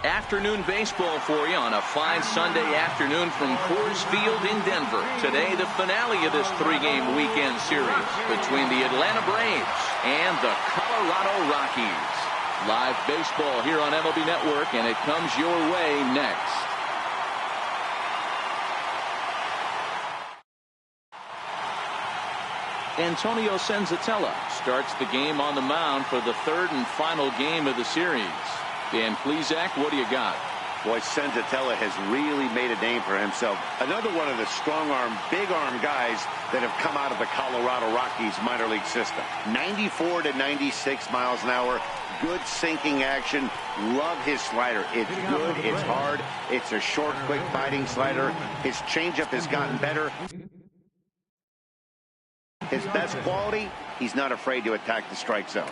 Afternoon baseball for you on a fine Sunday afternoon from Coors Field in Denver. Today, the finale of this three-game weekend series between the Atlanta Braves and the Colorado Rockies. Live baseball here on MLB Network, and it comes your way next. Antonio Senzatella starts the game on the mound for the third and final game of the series. Dan Plesac, what do you got? Boy, Senzatella has really made a name for himself. Another one of the strong-arm, big-arm guys that have come out of the Colorado Rockies minor league system. 94 to 96 miles an hour. Good sinking action. Love his slider. It's good. It's hard. It's a short, quick biting slider. His changeup has gotten better. His best quality, he's not afraid to attack the strike zone.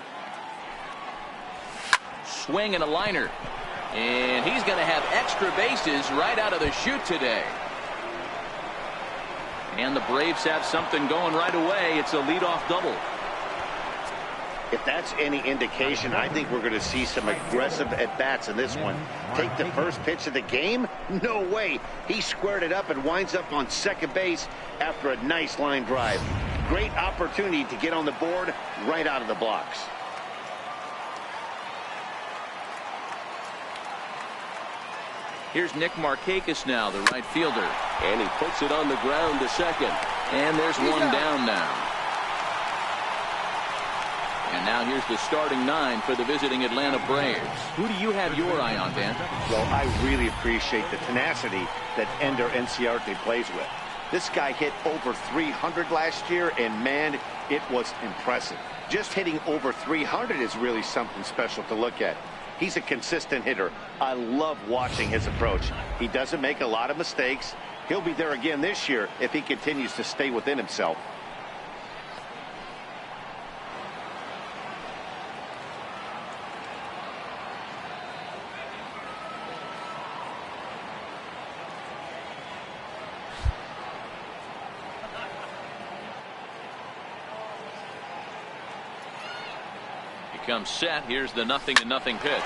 Swing and a liner. And he's going to have extra bases right out of the chute today. And the Braves have something going right away. It's a leadoff double. If that's any indication, I think we're going to see some aggressive at-bats in this one. Take the first pitch of the game? No way. He squared it up and winds up on second base after a nice line drive. Great opportunity to get on the board right out of the blocks. Here's Nick Markakis now, the right fielder. And he puts it on the ground to second. And there's one down now. And now here's the starting nine for the visiting Atlanta Braves. Who do you have your eye on, Dan? Well, I really appreciate the tenacity that Ender Inciarte plays with. This guy hit over 300 last year, and man, it was impressive. Just hitting over 300 is really something special to look at. He's a consistent hitter. I love watching his approach. He doesn't make a lot of mistakes. He'll be there again this year if he continues to stay within himself. Comes set. Here's the 0-0 pitch.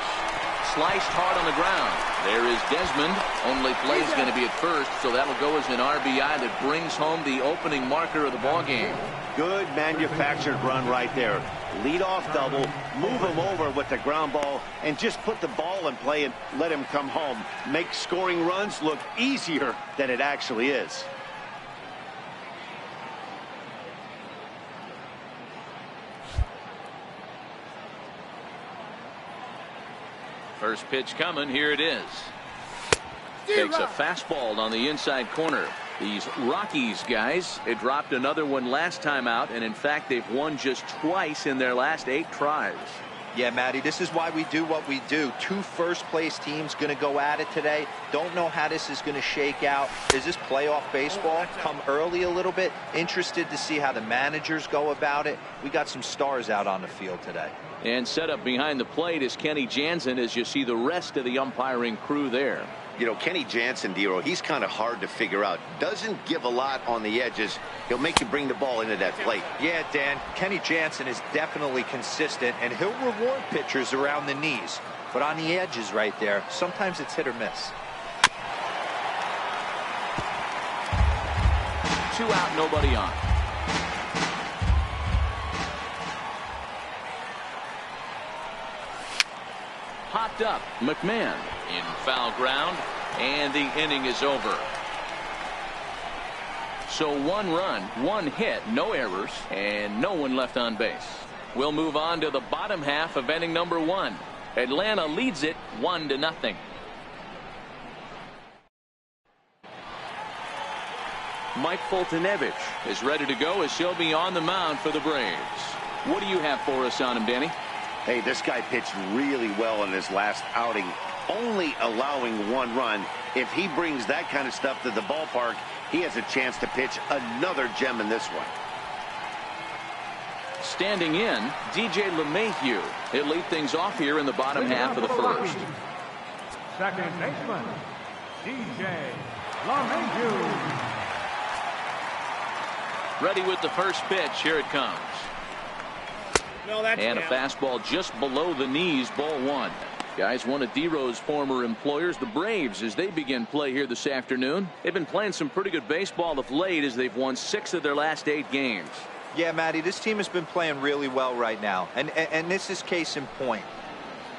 Sliced hard on the ground. There is Desmond. Only play is going to be at first, so that'll go as an RBI that brings home the opening marker of the ball game. Good manufactured run right there. Lead off double, move him over with the ground ball, and just put the ball in play and let him come home. Make scoring runs look easier than it actually is. First pitch coming. Here it is. Takes a fastball on the inside corner. These Rockies guys, they dropped another one last time out, and in fact they've won just twice in their last 8 tries. Yeah, Matty, this is why we do what we do. 2 first-place teams going to go at it today. Don't know how this is going to shake out. Is this playoff baseball? Come early a little bit. Interested to see how the managers go about it. We got some stars out on the field today. And set up behind the plate is Kenny Jansen as you see the rest of the umpiring crew there. You know, Kenny Jansen, Dero, he's kind of hard to figure out. Doesn't give a lot on the edges. He'll make you bring the ball into that plate. Yeah, Dan, Kenny Jansen is definitely consistent, and he'll reward pitchers around the knees. But on the edges right there, sometimes it's hit or miss. 2 out, nobody on. Popped up. McMahon in foul ground, and the inning is over. So 1 run, 1 hit, no errors, and no one left on base. We'll move on to the bottom half of inning number 1. Atlanta leads it 1-0. Mike Foltynewicz is ready to go as he'll be on the mound for the Braves. What do you have for us on him, Danny? Hey, this guy pitched really well in his last outing, only allowing 1 run. If he brings that kind of stuff to the ballpark, he has a chance to pitch another gem in this one. Standing in, DJ LeMahieu. He'll lead things off here in the bottom half of the first. Second baseman, DJ LeMahieu. Ready with the first pitch. Here it comes. And a fastball just below the knees, ball 1. Guys, one of D-Rose former employers, the Braves, as they begin play here this afternoon. They've been playing some pretty good baseball of late as they've won 6 of their last 8 games. Yeah, Matty, this team has been playing really well right now. And this is case in point.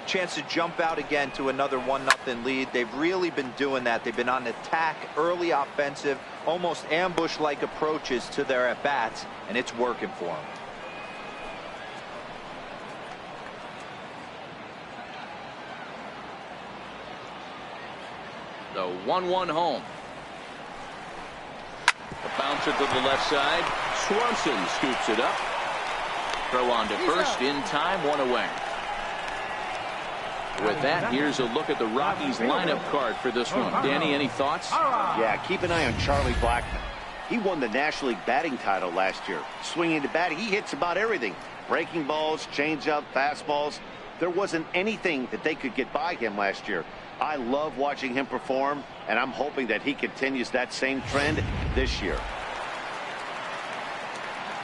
Chance to jump out again to another 1-0 lead. They've really been doing that. They've been on attack, early offensive, almost ambush-like approaches to their at-bats, and it's working for them. The 1-1 home. A bouncer to the left side. Swanson scoops it up. Throw on to first in time, 1 away. With that, here's a look at the Rockies lineup card for this one. Danny, any thoughts? Yeah, keep an eye on Charlie Blackmon. He won the National League batting title last year. Swinging to bat, he hits about everything. Breaking balls, changeup, fastballs. There wasn't anything that they could get by him last year. I love watching him perform, and I'm hoping that he continues that same trend this year.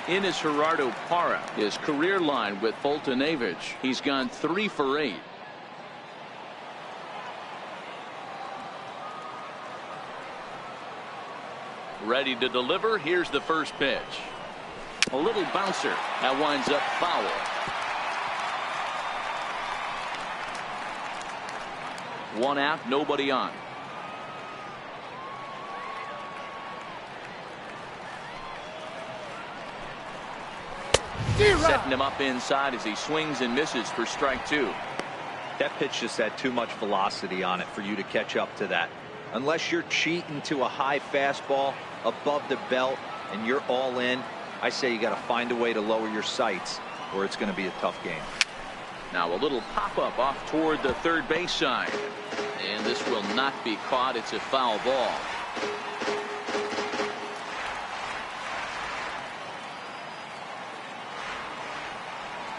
In is Gerardo Parra, his career line with Foltynewicz. He's gone 3 for 8. Ready to deliver. Here's the first pitch. A little bouncer. That winds up foul. One out, nobody on. Setting him up inside as he swings and misses for strike 2. That pitch just had too much velocity on it for you to catch up to that. Unless you're cheating to a high fastball above the belt and you're all in, I say you got to find a way to lower your sights or it's going to be a tough game. Now a little pop-up off toward the third base side. And this will not be caught. It's a foul ball.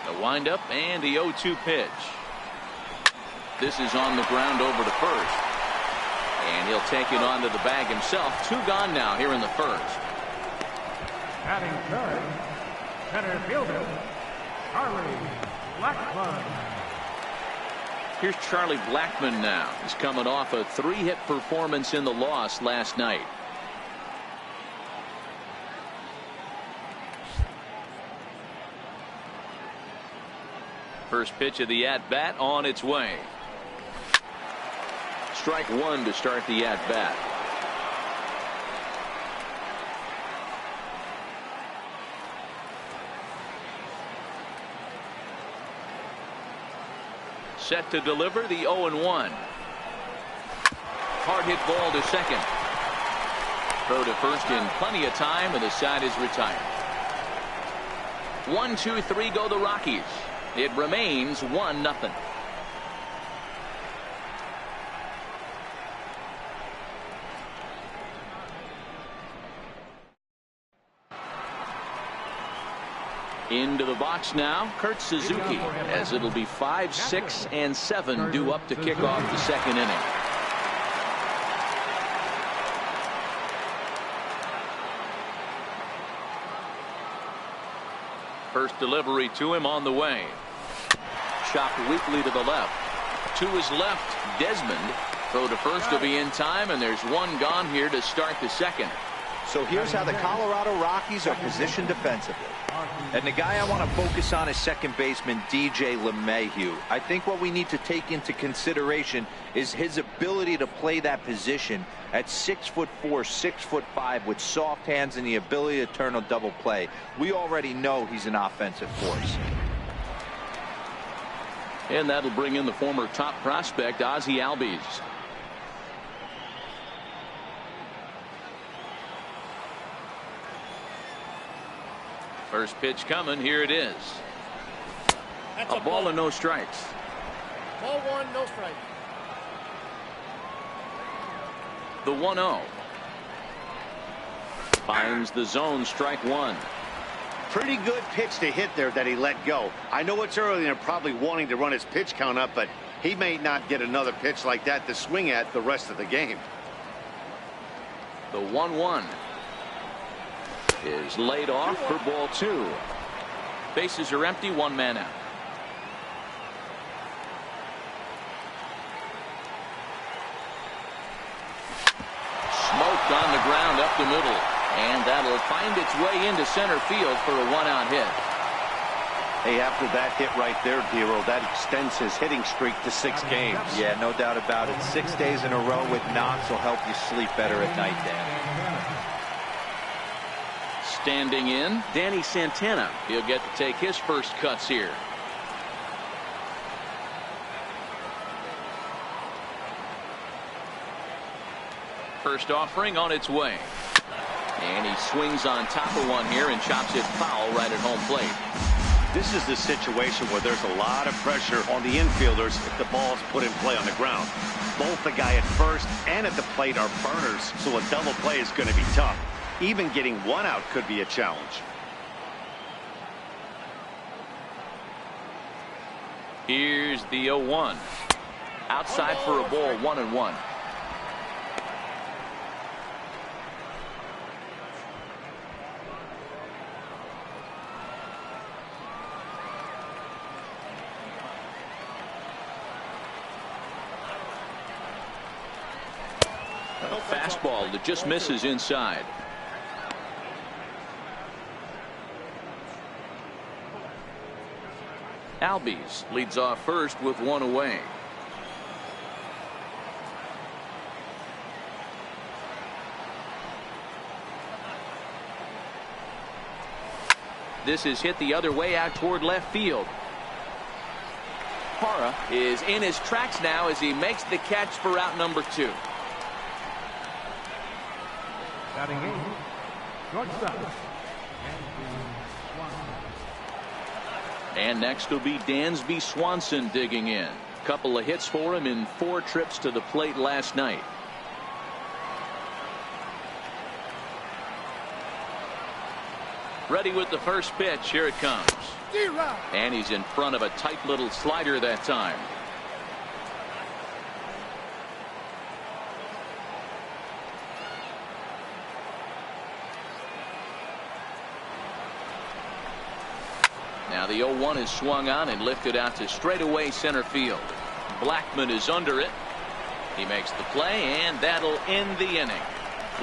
The windup and the 0-2 pitch. This is on the ground over to first. And he'll take it onto the bag himself. 2 gone now here in the first. Batting third, center fielder, Charlie Blackmon. Here's Charlie Blackmon now. He's coming off a 3-hit performance in the loss last night. First pitch of the at-bat on its way. Strike 1 to start the at-bat. Set to deliver the 0-1. Hard hit ball to second. Throw to first in plenty of time, and the side is retired. 1-2-3 go the Rockies. It remains 1-0. Into the box now, Kurt Suzuki, as it'll be 5, 6, and 7 due up to kick off the second inning. First delivery to him on the way. Chopped weakly to the left. To his left, Desmond. Throw to first will be in time, and there's 1 gone here to start the second. So here's how the Colorado Rockies are positioned defensively. And the guy I want to focus on is second baseman DJ LeMahieu. I think what we need to take into consideration is his ability to play that position at 6'4", 6'5", with soft hands and the ability to turn a double play. We already know he's an offensive force. And that'll bring in the former top prospect, Ozzie Albies. First pitch coming. Here it is. That's A ball and no strikes. Ball 1, no strike. The 1-0. Finds the zone, strike 1. Pretty good pitch to hit there that he let go. I know it's early and they're probably wanting to run his pitch count up, but he may not get another pitch like that to swing at the rest of the game. The 1-1 is laid off for ball 2. Bases are empty, 1 man out. on the ground up the middle. And that'll find its way into center field for a one-out hit. Hey, after that hit right there, Dero, that extends his hitting streak to 6 games. Yeah, no doubt about it. 6 days in a row with knocks will help you sleep better at night, Dan. Standing in, Danny Santana. He'll get to take his first cuts here. First offering on its way. And he swings on top of one here and chops it foul right at home plate. This is the situation where there's a lot of pressure on the infielders if the ball's put in play on the ground. Both the guy at first and at the plate are burners, so a double play is going to be tough. Even getting one out could be a challenge. Here's the 0-1. Outside for a ball, 1-1. A fastball that just misses inside. Albies leads off first with one away. This is hit the other way out toward left field. Parra is in his tracks now as he makes the catch for out number 2. Batting in, shortstop. And next will be Dansby Swanson digging in. Couple of hits for him in 4 trips to the plate last night. Ready with the first pitch. Here it comes. And he's in front of a tight little slider that time. Now the 0-1 is swung on and lifted out to straightaway center field. Blackman is under it. He makes the play, and that'll end the inning.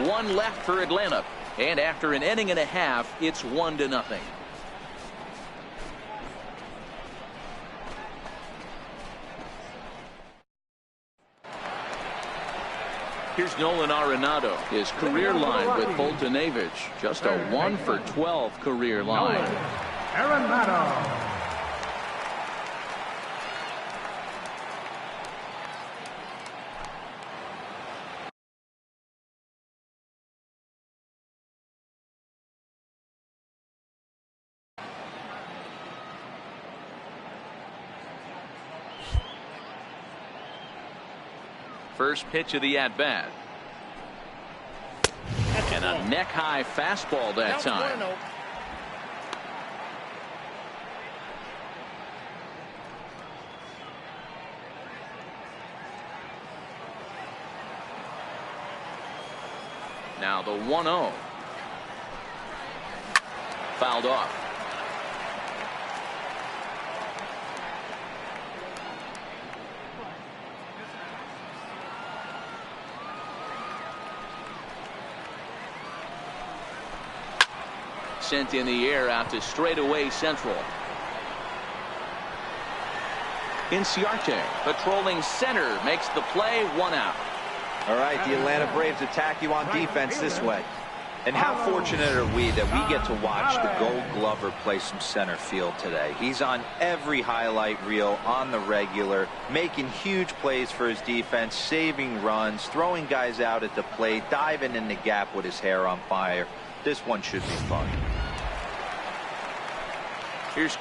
1 left for Atlanta, and after an inning and a half, it's 1-0. Here's Nolan Arenado. His career line with Boltonevich, just a 1 for 12 career line. Arenado. First pitch of the at-bat. And a neck-high fastball that time. Now the 1-0. Fouled off. Sent in the air out to straightaway central. Inciarte patrolling center makes the play, 1 out. All right, the Atlanta Braves attack you on defense this way. And how fortunate are we that we get to watch the Gold Glover play some center field today. He's on every highlight reel on the regular, making huge plays for his defense, saving runs, throwing guys out at the plate, diving in the gap with his hair on fire. This one should be fun. Here's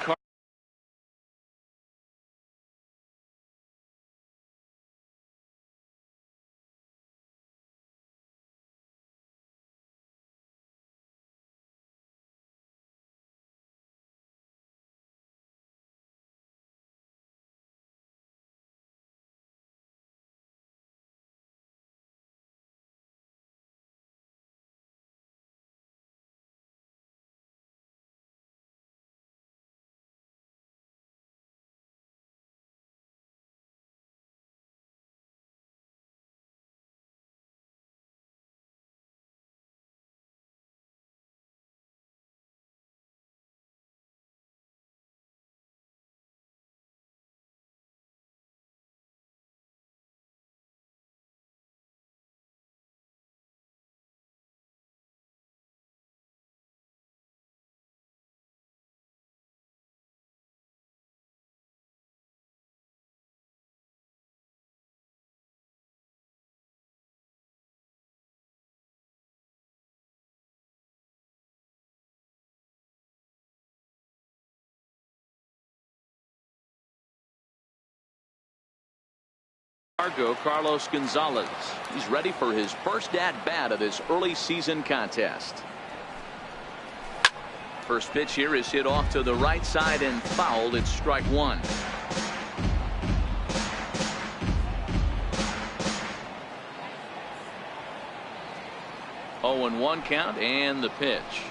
Carlos Gonzalez. He's ready for his first at-bat of this early season contest. First pitch here is hit off to the right side and fouled. It's strike one. Oh, and 1 count, and the pitch.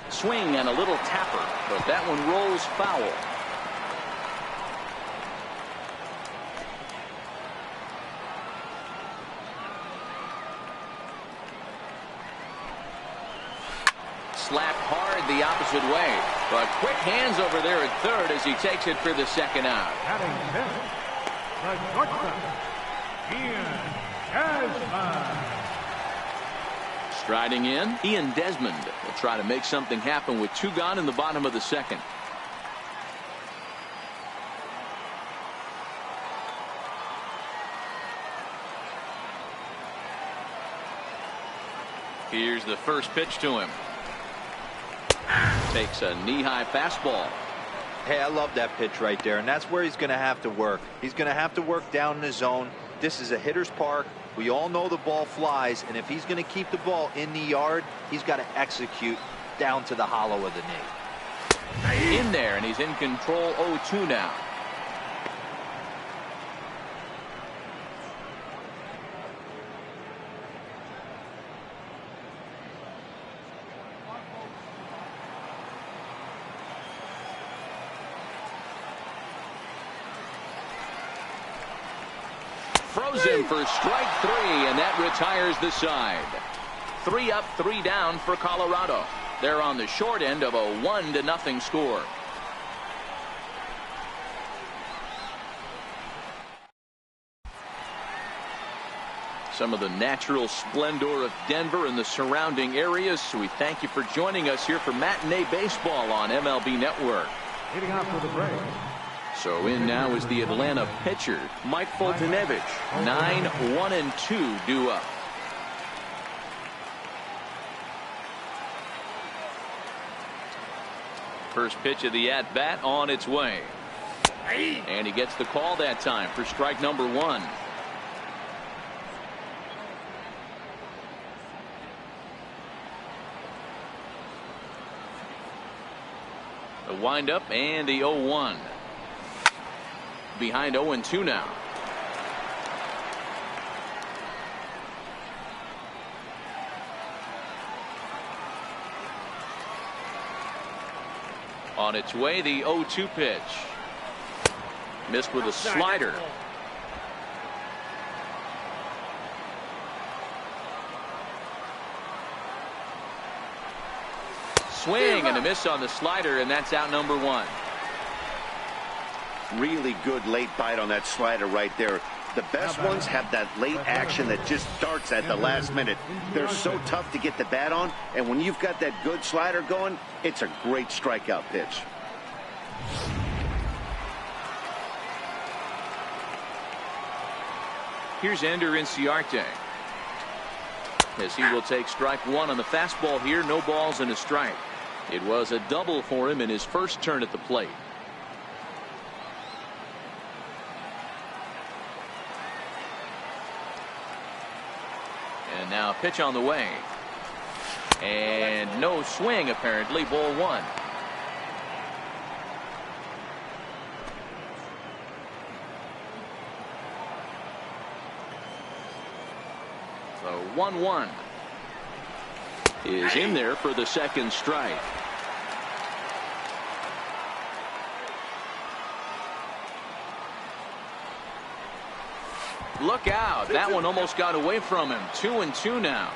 Swing and a little tapper, but that one rolls foul. Slapped hard the opposite way, but quick hands over there at third as he takes it for the second out. Batting fifth, the shortstop, Ian Desmond. Striding in, Ian Desmond will try to make something happen with 2 gone in the bottom of the second. Here's the first pitch to him. Takes a knee-high fastball. Hey, I love that pitch right there, and that's where he's going to have to work. He's going to have to work down in the zone. This is a hitter's park. We all know the ball flies, and if he's going to keep the ball in the yard, he's got to execute down to the hollow of the knee. In there, and he's in control. 0-2 now. Throws him for strike 3, and that retires the side. 3 up, 3 down for Colorado. They're on the short end of a 1-0 score. Some of the natural splendor of Denver and the surrounding areas. So we thank you for joining us here for Matinee Baseball on MLB Network. Leading off for the break. So in now is the Atlanta pitcher, Mike Foltynewicz. 9-1-2 due up. First pitch of the at-bat on its way. And he gets the call that time for strike number 1. The windup and the 0-1. Behind 0-2 now. On its way, the 0-2 pitch. Missed with a slider. Swing and a miss on the slider, and that's out number 1. Really good late bite on that slider right there. The best ones have that late action that just starts at the last minute. They're so tough to get the bat on, and when you've got that good slider going, it's a great strikeout pitch. Here's Ender Inciarte, as he will take strike 1 on the fastball here. No balls and a strike. It was a double for him in his first turn at the plate. And now pitch on the way. And no swing apparently. Ball 1. So 1-1 is in there for the second strike. Look out. That one almost got away from him. 2-2 now.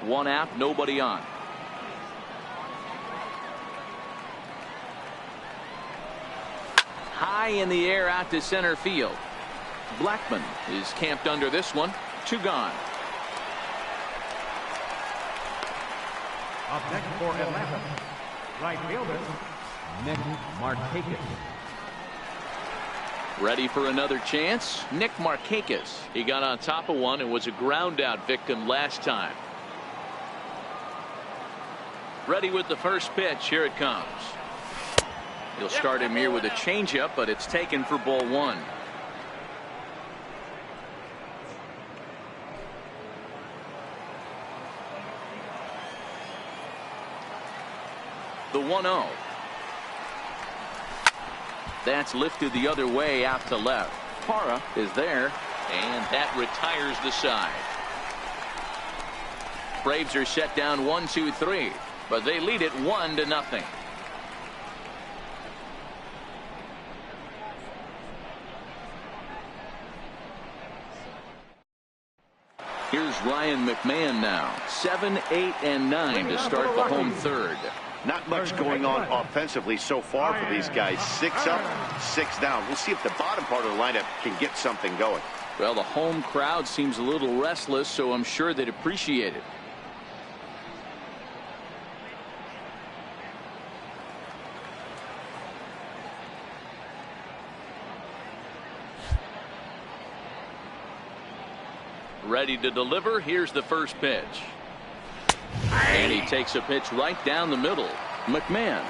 One out, nobody on. High in the air out to center field. Blackman is camped under this one. 2 gone. Up next for Atlanta, right fielder, Nick Markakis. Ready for another chance? Nick Markakis. He got on top of one and was a ground out victim last time. Ready with the first pitch. Here it comes. He'll start him here with a changeup, but it's taken for ball one. The 1-0. That's lifted the other way out to left. Parra is there, and that retires the side. Braves are set down 1-2-3, but they lead it 1-0. Here's Ryan McMahon now. 7, 8, and 9 to start the home third. Not much going on offensively so far for these guys. 6 up, 6 down. We'll see if the bottom part of the lineup can get something going. Well, the home crowd seems a little restless, so I'm sure they'd appreciate it. Ready to deliver. Here's the first pitch. And he takes a pitch right down the middle. McMahon,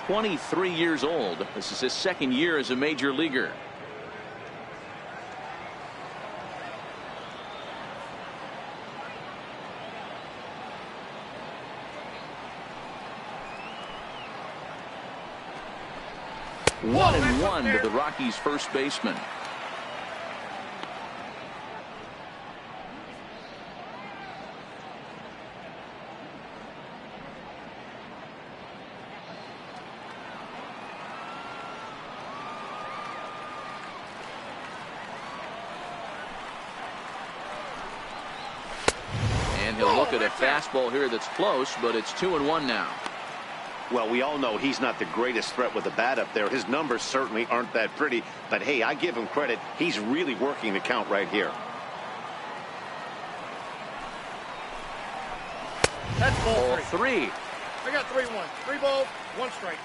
23 years old. This is his second year as a major leaguer. Whoa, 1-1 to the Rockies' first baseman. He'll look at a fastball here that's close, but it's 2-1 now. Well, we all know he's not the greatest threat with the bat up there. His numbers certainly aren't that pretty, but hey, I give him credit. He's really working the count right here. That's ball 3. I got 3-1. 3 balls, 1 strike.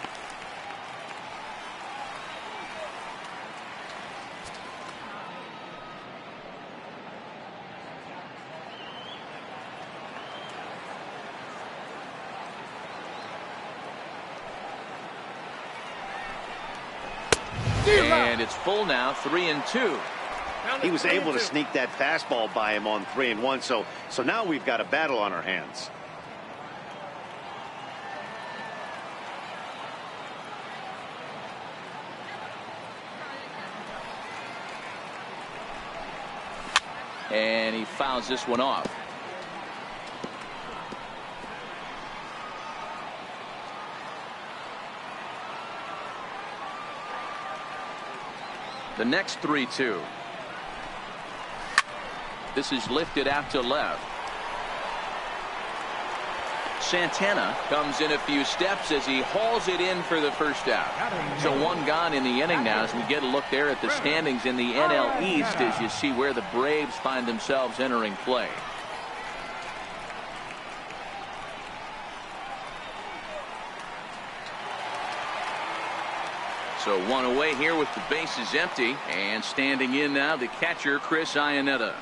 And it's full now, 3-2. He was able to sneak that fastball by him on 3-1, so now we've got a battle on our hands. And he fouls this one off. The next 3-2. This is lifted out to left. Santana comes in a few steps as he hauls it in for the first out. So 1 gone in the inning now as we get a look there at the standings in the NL East as you see where the Braves find themselves entering play. So 1 away here with the bases empty, and standing in now the catcher Chris Iannetta.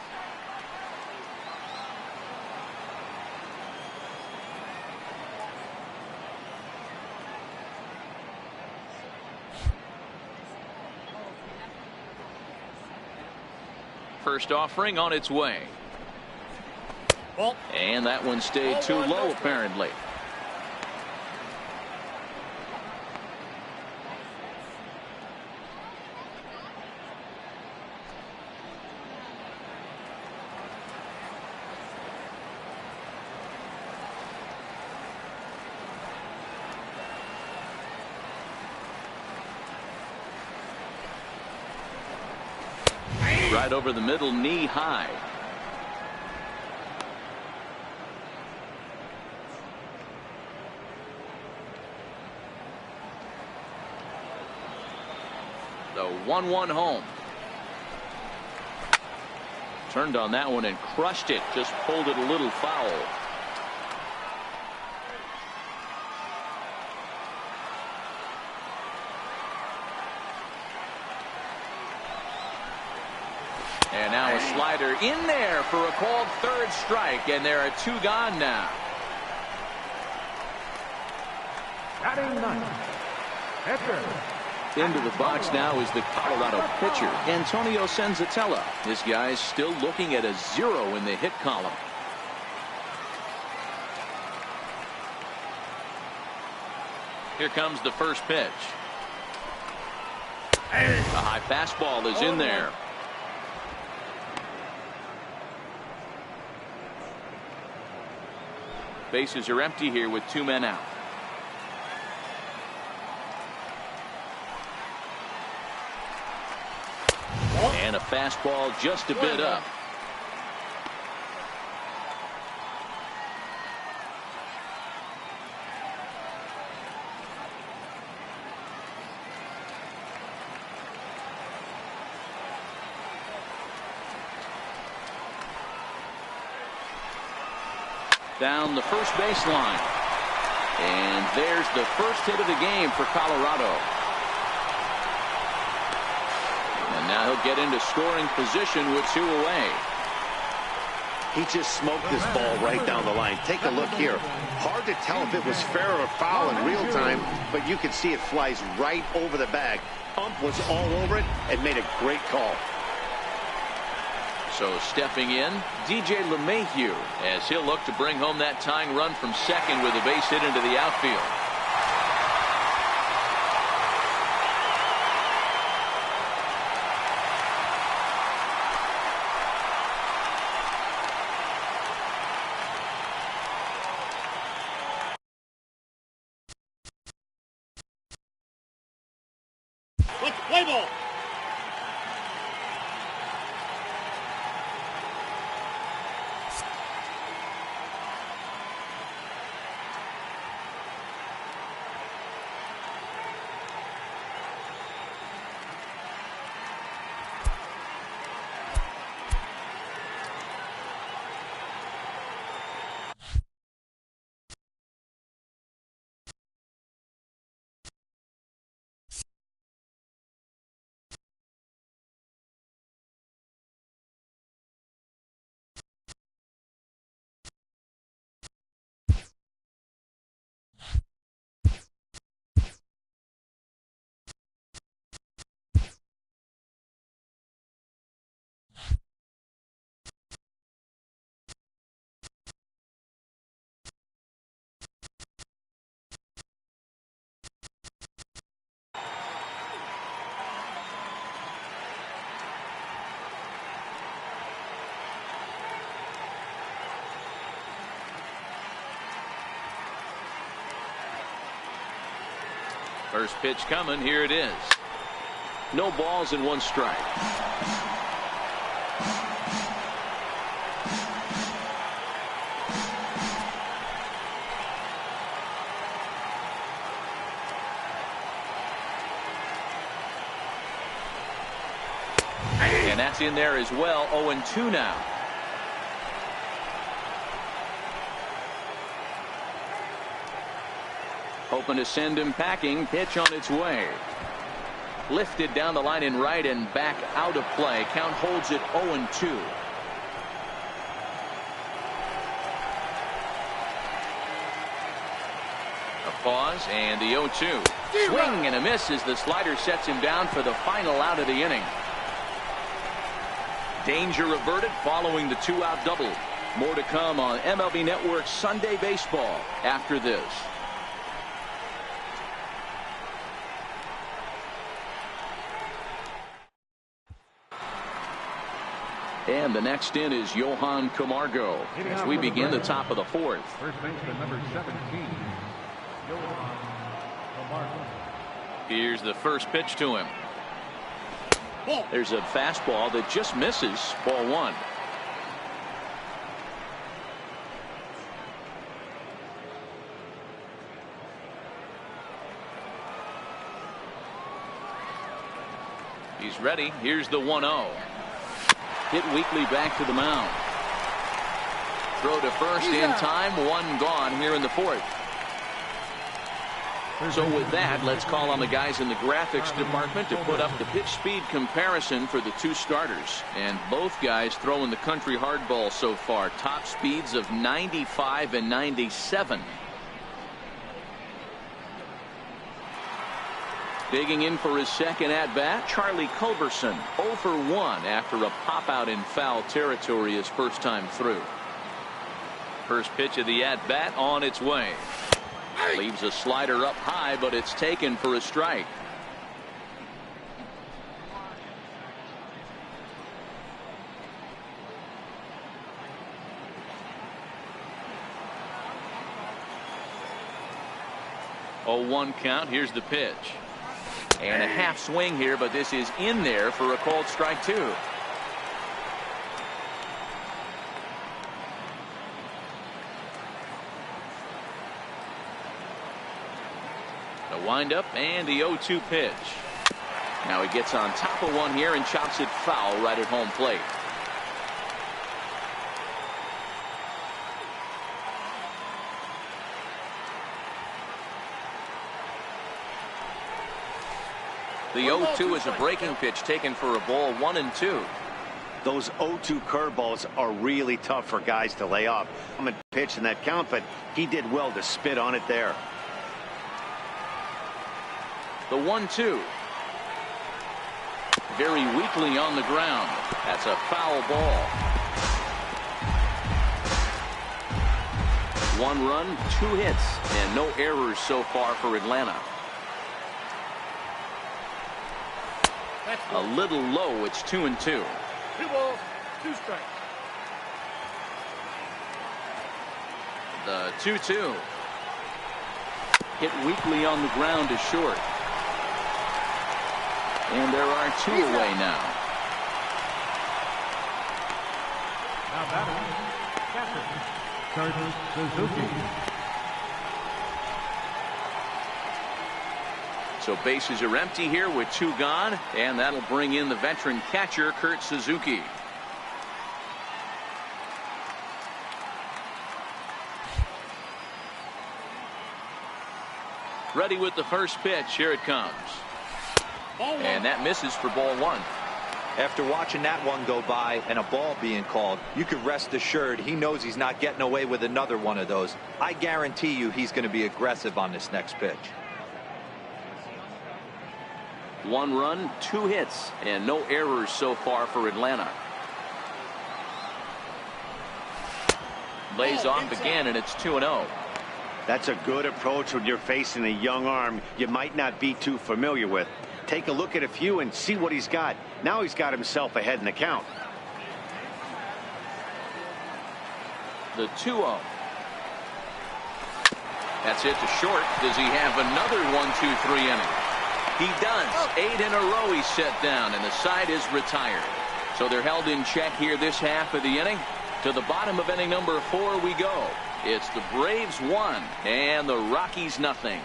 First offering on its way. Ball. And that one stayed too low apparently. Right over the middle, knee high. The 1-1 home. Turned on that one and crushed it. Just pulled it a little foul. And now a slider in there for a called third strike, and there are 2 gone now. Batting ninth, pitcher. Into the box now is the Colorado pitcher, Antonio Senzatella. This guy's still looking at a 0 in the hit column. Here comes the first pitch. A high fastball is in there. Bases are empty here with 2 men out. And a fastball just a bit up. Down the first baseline. And there's the first hit of the game for Colorado. And now he'll get into scoring position with 2 away. He just smoked this ball right down the line. Take a look here. Hard to tell if it was fair or foul in real time, but you can see it flies right over the bag. Ump was all over it and made a great call. So stepping in, DJ LeMahieu, as he'll look to bring home that tying run from second with a base hit into the outfield. Let's play ball. First pitch coming. Here it is. No balls and 1 strike. And that's in there as well. 0-2 now. Hoping to send him packing. Pitch on its way. Lifted down the line in right and back out of play. Count holds it 0-2. A pause and the 0-2. Swing and a miss as the slider sets him down for the final out of the inning. Danger averted following the 2-out double. More to come on MLB Network's Sunday Baseball after this. And the next in is Johan Camargo as we begin the top of the 4th. First baseman number 17, Johan Camargo. Here's the first pitch to him. There's a fastball that just misses. Ball 1. He's ready. Here's the 1-0. Hit weakly back to the mound. Throw to first in time. 1 gone here in the 4th. So with that, let's call on the guys in the graphics department to put up the pitch speed comparison for the two starters. And both guys throwing the country hardball so far. Top speeds of 95 and 97. Digging in for his second at-bat, Charlie Culberson, 0 for 1 after a pop-out in foul territory his first time through. First pitch of the at-bat on its way. Leaves a slider up high, but it's taken for a strike. Oh, 1 count. Here's the pitch. And a half swing here, but this is in there for a called strike 2. The windup and the 0-2 pitch. Now he gets on top of one here and chops it foul right at home plate. The 0-2 is a breaking pitch taken for a ball, 1-2. Those 0-2 curveballs are really tough for guys to lay off. I'm a pitch in that count, but he did well to spit on it there. The 1-2. Very weakly on the ground. That's a foul ball. 1 run, 2 hits, and no errors so far for Atlanta. A little low. It's 2-2. 2 balls, 2 strikes. The 2-2. Hit weakly on the ground is short. And there are 2 away now. Now batting, catcher, Kurt Suzuki. So bases are empty here with 2 gone, and that'll bring in the veteran catcher, Kurt Suzuki. Ready with the first pitch. Here it comes. And that misses for ball 1. After watching that one go by and a ball being called, you can rest assured he knows he's not getting away with another one of those. I guarantee you he's going to be aggressive on this next pitch. 1 run, 2 hits, and no errors so far for Atlanta. Lays off again, and it's 2-0. That's a good approach when you're facing a young arm you might not be too familiar with. Take a look at a few and see what he's got. Now he's got himself ahead in the count. The 2-0. That's hit to short. Does he have another 1-2-3 inning? He does. 8 in a row he's set down, and the side is retired. So they're held in check here this half of the inning. To the bottom of inning number 4 we go. It's the Braves 1 and the Rockies nothing.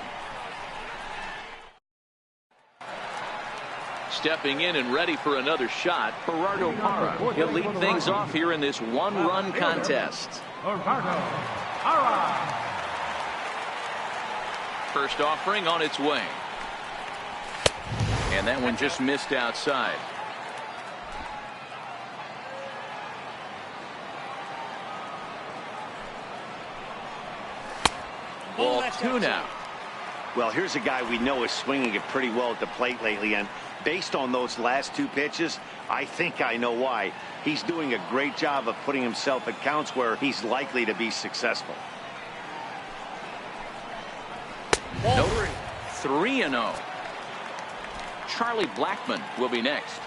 Stepping in and ready for another shot, Gerardo Parra. He'll lead things off here in this 1-run contest. Gerardo Parra. First offering on its way. And that one just missed outside. Ball 2 now. Well, here's a guy we know is swinging it pretty well at the plate lately, and based on those last 2 pitches, I think I know why. He's doing a great job of putting himself at counts where he's likely to be successful. Nope. 3-0. Charlie Blackmon will be next.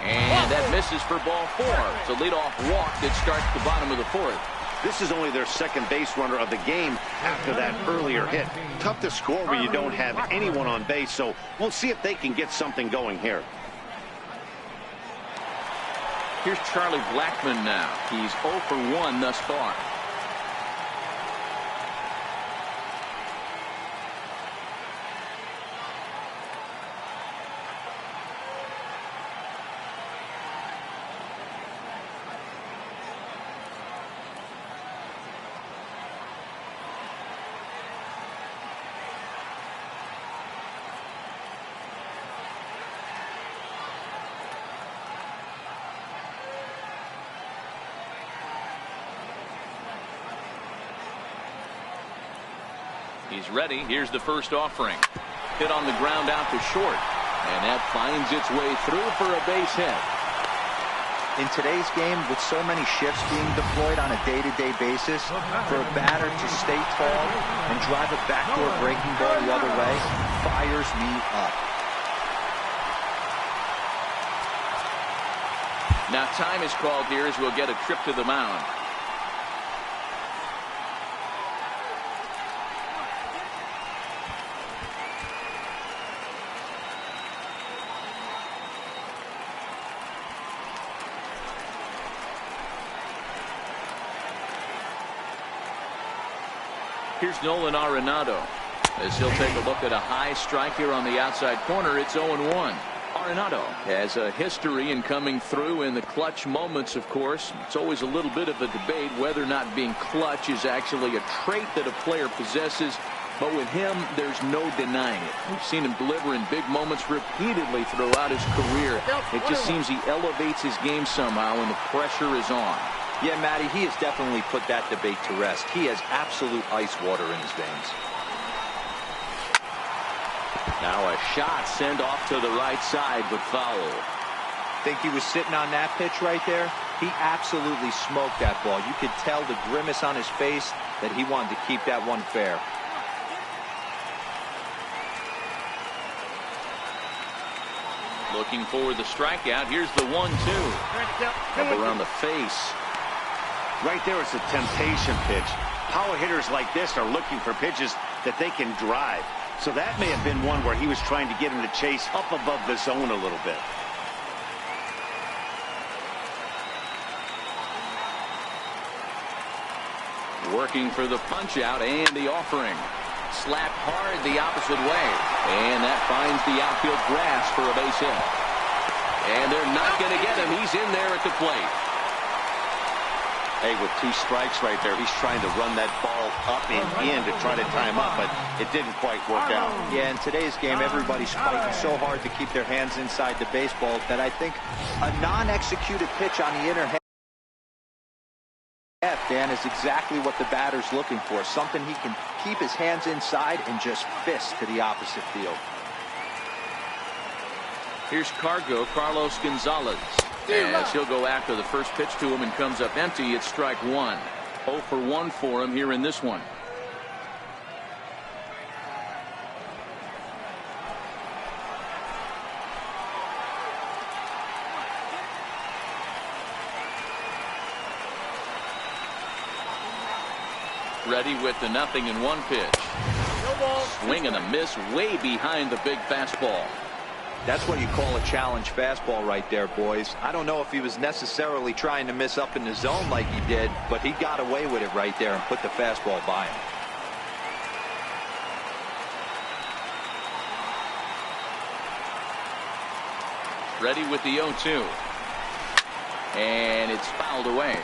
And that misses for ball 4. It's a leadoff walk that starts the bottom of the 4th. This is only their second base runner of the game after that earlier hit. Tough to score when you don't have anyone on base, so we'll see if they can get something going here. Here's Charlie Blackmon now. He's 0 for 1 thus far. He's ready. Here's the first offering. Hit on the ground out to short. And that finds its way through for a base hit. In today's game, with so many shifts being deployed on a day-to-day basis, for a batter to stay tall and drive a backdoor breaking ball the other way fires me up. Now time is called here as we'll get a trip to the mound. Here's Nolan Arenado as he'll take a look at a high strike here on the outside corner. It's 0-1. Arenado has a history in coming through in the clutch moments, of course. It's always a little bit of a debate whether or not being clutch is actually a trait that a player possesses. But with him, there's no denying it. We've seen him deliver in big moments repeatedly throughout his career. It just seems he elevates his game somehow when the pressure is on. Yeah, Matty, he has definitely put that debate to rest. He has absolute ice water in his veins. Now a shot sent off to the right side, but foul. Think he was sitting on that pitch right there? He absolutely smoked that ball. You could tell the grimace on his face that he wanted to keep that one fair. Looking for the strikeout. Here's the 1-2. Up around the face. Right there, it's a temptation pitch. Power hitters like this are looking for pitches that they can drive. So that may have been one where he was trying to get him to chase up above the zone a little bit. Working for the punch out and the offering. Slapped hard the opposite way. And that finds the outfield grass for a base hit. And they're not going to get him. He's in there at the plate. Hey, with 2 strikes right there, he's trying to run that ball up and in to try to tie him up, but it didn't quite work out. Yeah, in today's game, everybody's fighting so hard to keep their hands inside the baseball that I think a non-executed pitch on the inner half, Dan, is exactly what the batter's looking for. Something he can keep his hands inside and just fist to the opposite field. Here's Carlos Gonzalez. As he'll go after the first pitch to him and comes up empty. It's strike 1. 0 for 1 for him here in this one. Ready with the 0-1 pitch. Swing and a miss way behind the big fastball. That's what you call a challenge fastball right there, boys. I don't know if he was necessarily trying to miss up in the zone like he did, but he got away with it right there and put the fastball by him. Ready with the 0-2. And it's fouled away.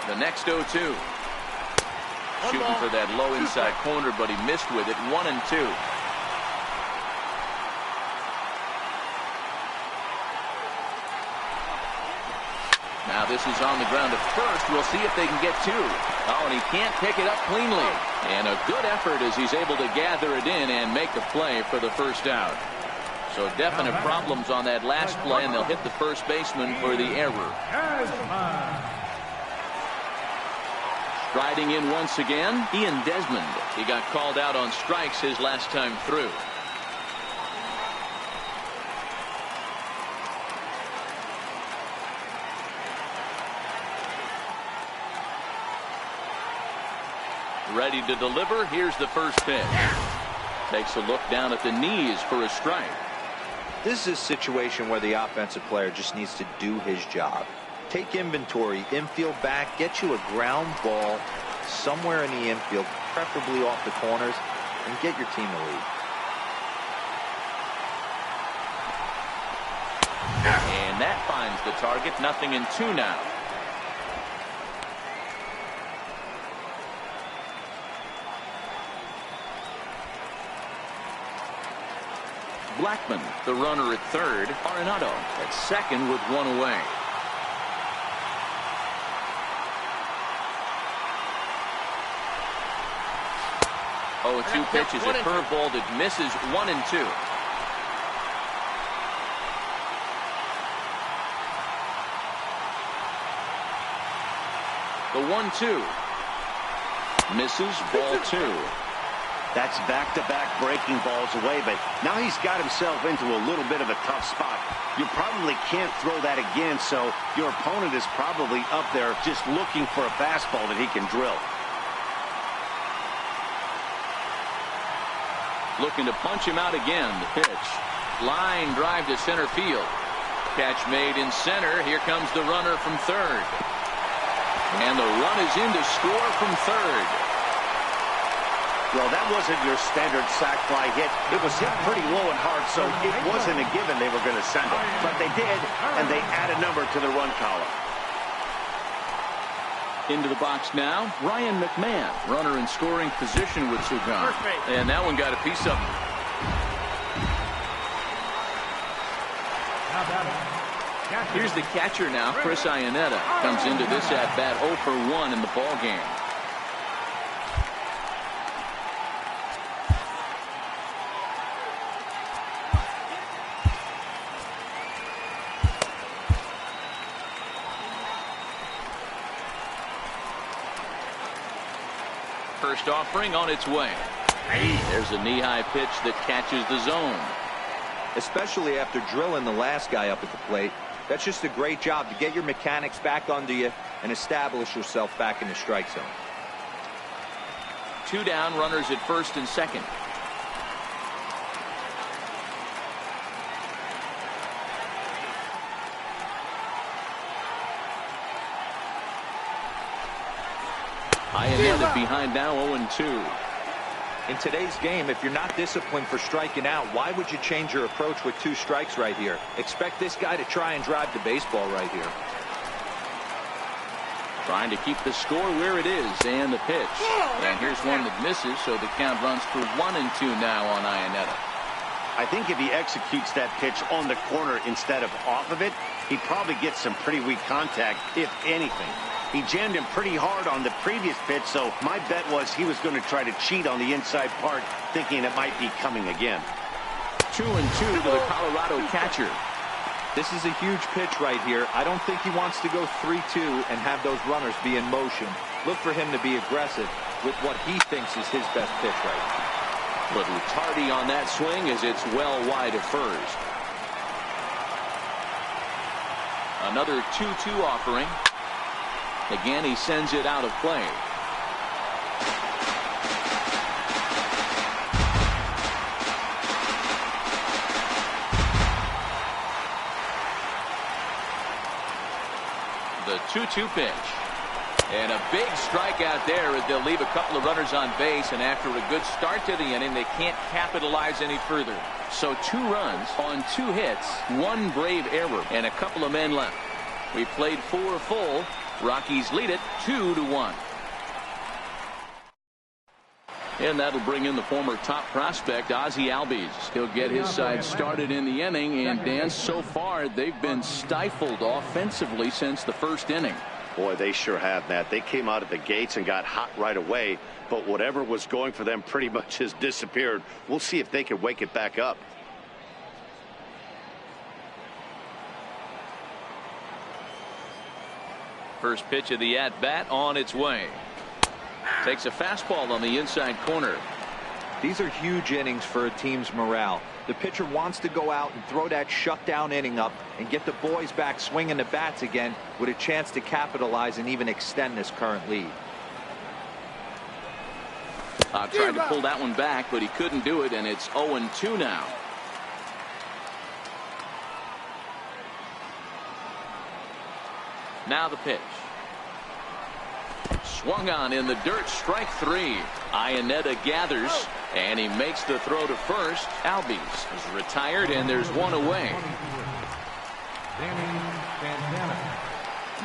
The next 0-2. Shooting for that low inside corner, but he missed with it. 1-2. Now this is on the ground at first. We'll see if they can get 2. Oh, and he can't pick it up cleanly. And a good effort as he's able to gather it in and make the play for the first out. So definite problems on that last play, and they'll hit the first baseman for the error. Striding in once again, Ian Desmond. He got called out on strikes his last time through. Ready to deliver. Here's the first pitch. Takes a look down at the knees for a strike. This is a situation where the offensive player just needs to do his job. Take inventory, infield back, get you a ground ball somewhere in the infield, preferably off the corners, and get your team to lead. And that finds the target. 0-2 now. Blackman. The runner at third, Arenado at second with one away. 0-2 pitch is a curveball that misses 1-2. The 1-2 misses, ball 2. That's back-to-back breaking balls away, but now he's got himself into a little bit of a tough spot. You probably can't throw that again, so your opponent is probably up there just looking for a fastball that he can drill. Looking to punch him out again. The pitch. Line drive to center field. Catch made in center. Here comes the runner from third. And the run is in to score from third. Well, that wasn't your standard sac fly hit. It was hit pretty low and hard, so it wasn't a given they were going to send it. But they did, and they add a number to the run column. Into the box now, Ryan McMahon, runner in scoring position with Sugan. And that one got a piece of him. Here's the catcher now, Chris Iannetta. Comes into this at-bat 0 for 1 in the ball game. First offering on its way. There's a knee-high pitch that catches the zone. Especially after drilling the last guy up at the plate. That's just a great job to get your mechanics back under you and establish yourself back in the strike zone. 2 down, runners at first and second. Iannetta behind now, 0-2. In today's game, if you're not disciplined for striking out, why would you change your approach with 2 strikes right here? Expect this guy to try and drive the baseball right here. Trying to keep the score where it is, and the pitch. And here's one that misses, so the count runs to 1-2 now on Iannetta. I think if he executes that pitch on the corner instead of off of it, he probably gets some pretty weak contact, if anything. He jammed him pretty hard on the previous pitch, so my bet was he was going to try to cheat on the inside part, thinking it might be coming again. 2-2 to the Colorado catcher. This is a huge pitch right here. I don't think he wants to go 3-2 and have those runners be in motion. Look for him to be aggressive with what he thinks is his best pitch right now. Little tardy on that swing as it's well wide of first. Another 2-2 offering. Again, he sends it out of play. The 2-2 pitch. And a big strikeout there as they'll leave a couple of runners on base, and after a good start to the inning, they can't capitalize any further. So 2 runs on 2 hits, 1 brave error, and a couple of men left. We played 4 full. Rockies lead it 2-1. And that'll bring in the former top prospect, Ozzie Albies. He'll get his side started in the inning, and Dan, so far they've been stifled offensively since the first inning. Boy, they sure have, Matt. They came out of the gates and got hot right away, but whatever was going for them pretty much has disappeared. We'll see if they can wake it back up. First pitch of the at-bat on its way. Takes a fastball on the inside corner. These are huge innings for a team's morale. The pitcher wants to go out and throw that shutdown inning up and get the boys back swinging the bats again with a chance to capitalize and even extend this current lead. Tried to pull that one back, but he couldn't do it, and it's 0-2 now. Now the pitch. Swung on in the dirt, strike 3. Iannetta gathers, and he makes the throw to first. Albies is retired, and there's one away.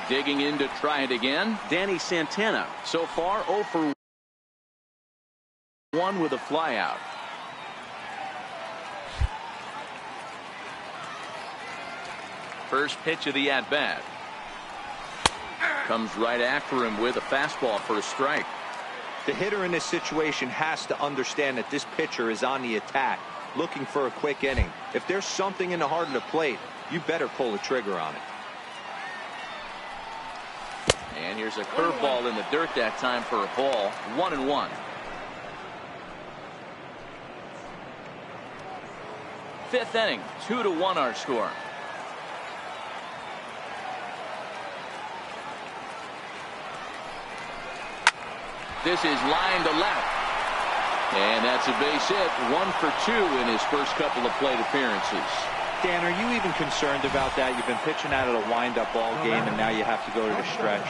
Digging in to try it again, Danny Santana. So far 0 for 1 with a flyout. First pitch of the at-bat. Comes right after him with a fastball for a strike. The hitter in this situation has to understand that this pitcher is on the attack, looking for a quick inning. If there's something in the heart of the plate, you better pull the trigger on it. And here's a curveball in the dirt that time for a ball. 1-1. Fifth inning, 2-1 our score. This is line to left. And that's a base hit. 1 for 2 in his first couple of plate appearances. Dan, are you even concerned about that? You've been pitching out of the wind-up ball game, and now you have to go to the stretch.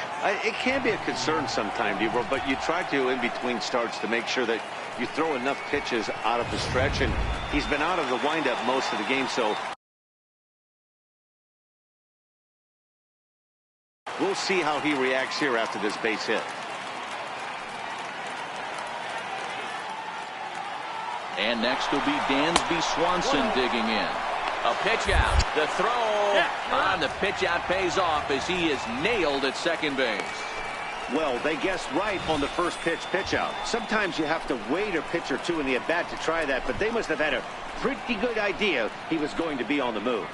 It can be a concern sometimes, Debro, but you try to, in between starts, to make sure that you throw enough pitches out of the stretch, and he's been out of the wind-up most of the game, so we'll see how he reacts here after this base hit. And next will be Dansby Swanson digging in. A pitch out. The throw on the pitch out pays off as he is nailed at second base. Well, they guessed right on the first pitch out. Sometimes you have to wait a pitch or two in the at-bat to try that, but they must have had a pretty good idea he was going to be on the move.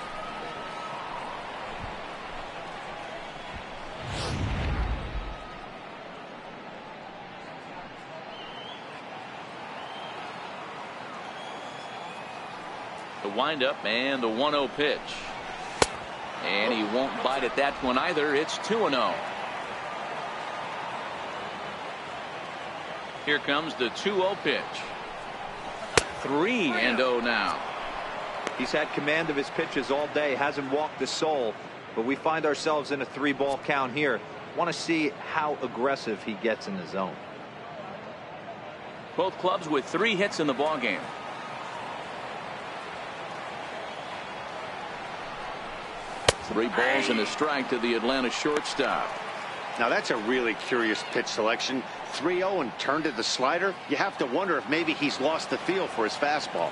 The windup and the 1-0 pitch. And he won't bite at that one either. It's 2-0. Here comes the 2-0 pitch. 3-0 now. He's had command of his pitches all day, hasn't walked a soul, but we find ourselves in a 3-ball count here. Want to see how aggressive he gets in the zone. Both clubs with 3 hits in the ballgame. Three balls and a strike to the Atlanta shortstop. Now that's a really curious pitch selection. 3-0 and turned it the slider. You have to wonder if maybe he's lost the feel for his fastball.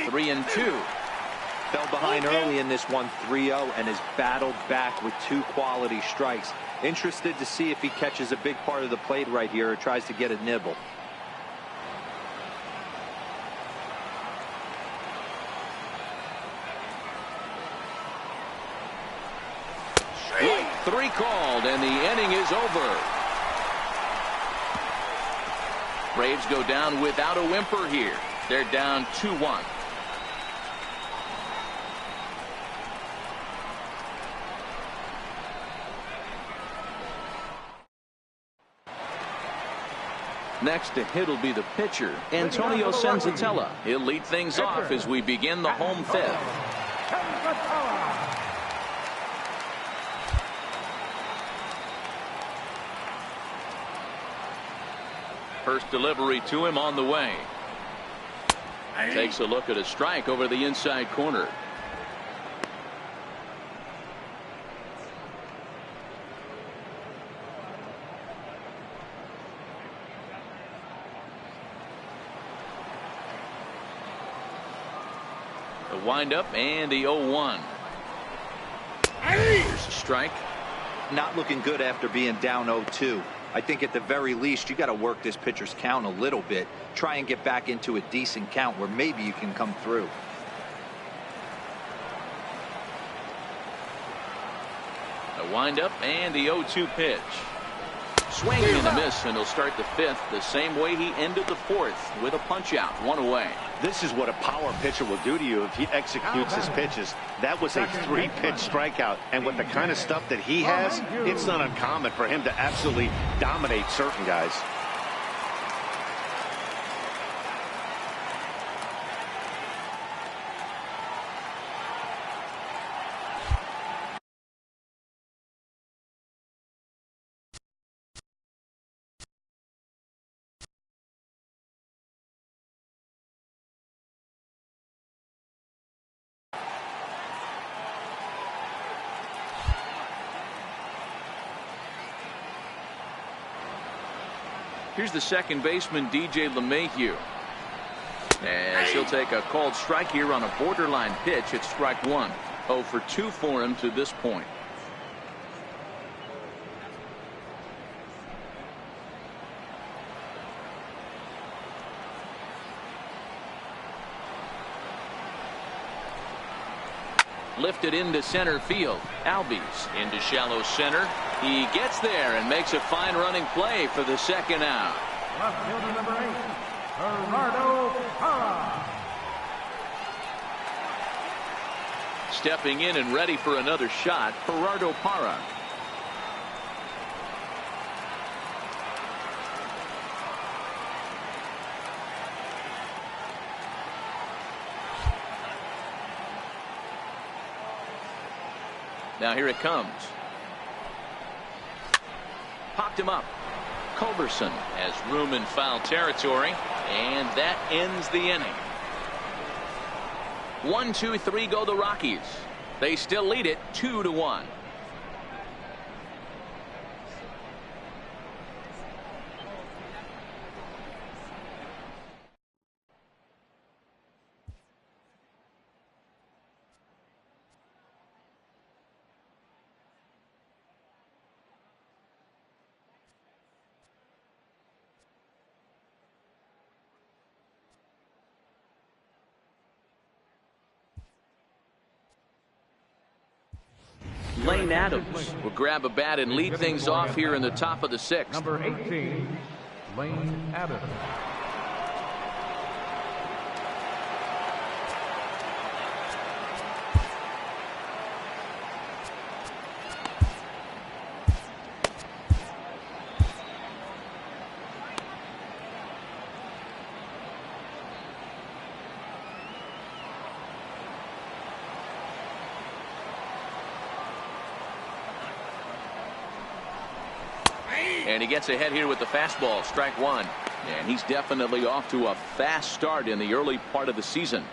Three and 2. Fell behind early in this one, 3-0, and has battled back with 2 quality strikes. Interested to see if he catches a big part of the plate right here or tries to get a nibble. Strike 3 called, and the inning is over. Braves go down without a whimper here. They're down 2-1. Next to hit will be the pitcher, Antonio Senzatella. He'll lead things off as we begin the home fifth. First delivery to him on the way. Takes a look at a strike over the inside corner. The windup and the 0-1. Here's a strike. Not looking good after being down 0-2. I think at the very least you got to work this pitcher's count a little bit. Try and get back into a decent count where maybe you can come through. The windup and the 0-2 pitch. Swing and a miss, and he'll start the fifth the same way he ended the fourth with a punch out, 1 away. This is what a power pitcher will do to you if he executes his pitches. That was a 3-pitch strikeout, and with the kind of stuff that he has, it's not uncommon for him to absolutely dominate certain guys. Here's the second baseman, DJ LeMahieu. As he'll take a called strike here on a borderline pitch. It's strike one. 0 for 2 for him to this point. Lifted into center field. Albies into shallow center. He gets there and makes a fine running play for the second out. Left fielder number 8, Gerardo Parra. Stepping in and ready for another shot, Gerardo Parra. Now here it comes. Popped him up. Culberson has room in foul territory, and that ends the inning. 1, 2, 3 go the Rockies. They still lead it 2-1. Lane Adams will grab a bat and lead things off here in the top of the 6th. Number 18, Lane Adams. And he gets ahead here with the fastball, strike one. And he's definitely off to a fast start in the early part of the season.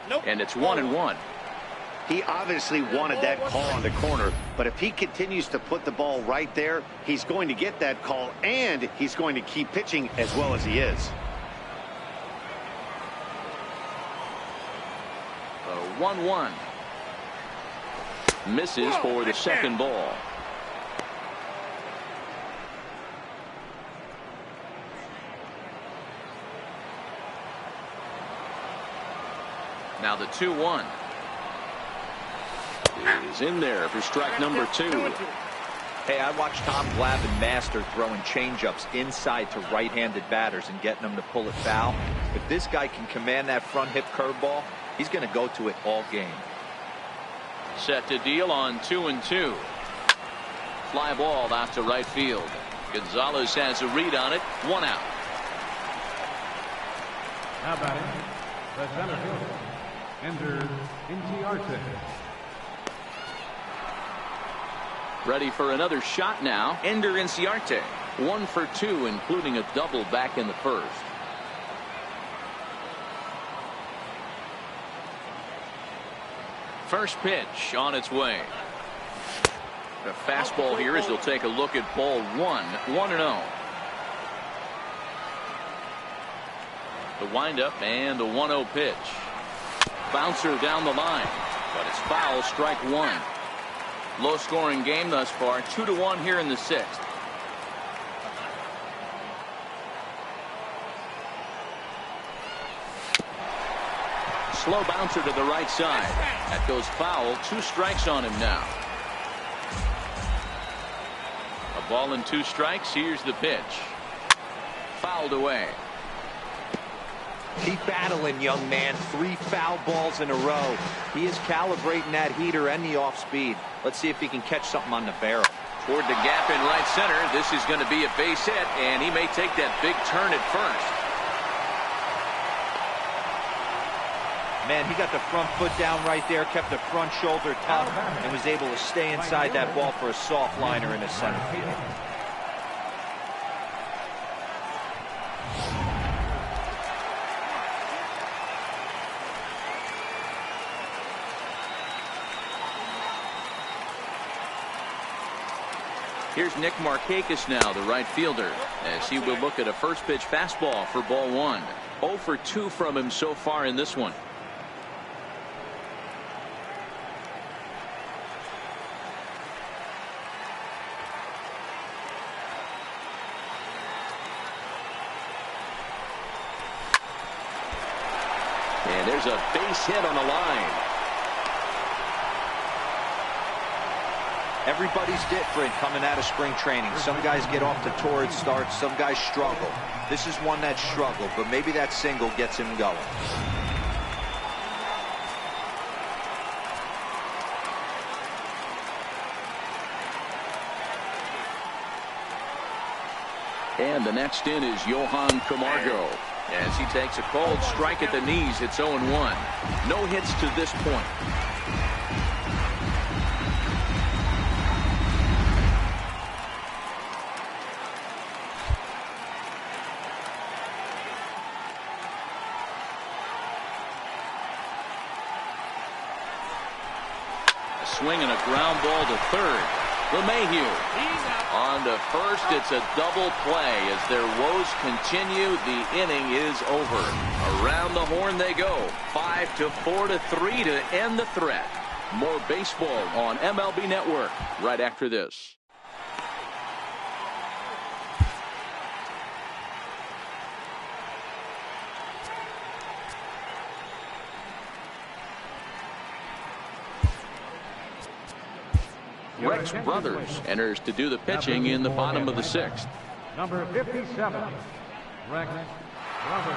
Nope. And it's 1-1. He obviously wanted that call on the corner, but if he continues to put the ball right there, he's going to get that call, and he's going to keep pitching as well as he is. 1-1. Misses for the second ball. Now the 2-1 is in there for strike number 2. Hey, I watched Tom Glavine master throwing changeups inside to right-handed batters and getting them to pull it foul. If this guy can command that front hip curveball, he's going to go to it all game. Set to deal on 2-2. Fly ball out to right field. Gonzalez has a read on it. 1 out. Now batting, the center fielder, Ender Inciarte. Ready for another shot now. Ender Inciarte. 1 for 2, including a double back in the first. First pitch on its way. The fastball here as they'll take a look at ball 1. 1-0. The windup and the 1-0 pitch. Bouncer down the line, but it's foul, strike 1. Low scoring game thus far, 2-1 here in the 6th. Slow bouncer to the right side. That goes foul. 2 strikes on him now. A ball and 2 strikes. Here's the pitch. Fouled away. Keep battling, young man. 3 foul balls in a row. He is calibrating that heater and the off speed. Let's see if he can catch something on the barrel. Toward the gap in right center. This is going to be a base hit, and he may take that big turn at first. Man, he got the front foot down right there, kept the front shoulder tough, and was able to stay inside that ball for a soft liner in the center field. Here's Nick Markakis now, the right fielder, as he will look at a first pitch fastball for ball 1. 0 for 2 from him so far in this one. And there's a base hit on the line. Everybody's different coming out of spring training. Some guys get off to torrid starts. Some guys struggle. This is one that struggled, but maybe that single gets him going. And the next in is Johan Camargo. As he takes a cold strike at the knees, it's 0-1. No hits to this point. A swing and a ground ball to third. LeMahieu. On to first, it's a double play. As their woes continue, the inning is over. Around the horn they go. 5-4-3 to end the threat. More baseball on MLB Network right after this. Rex Brothers enters to do the pitching in the bottom of the 6th. Number 57, Rex Brothers.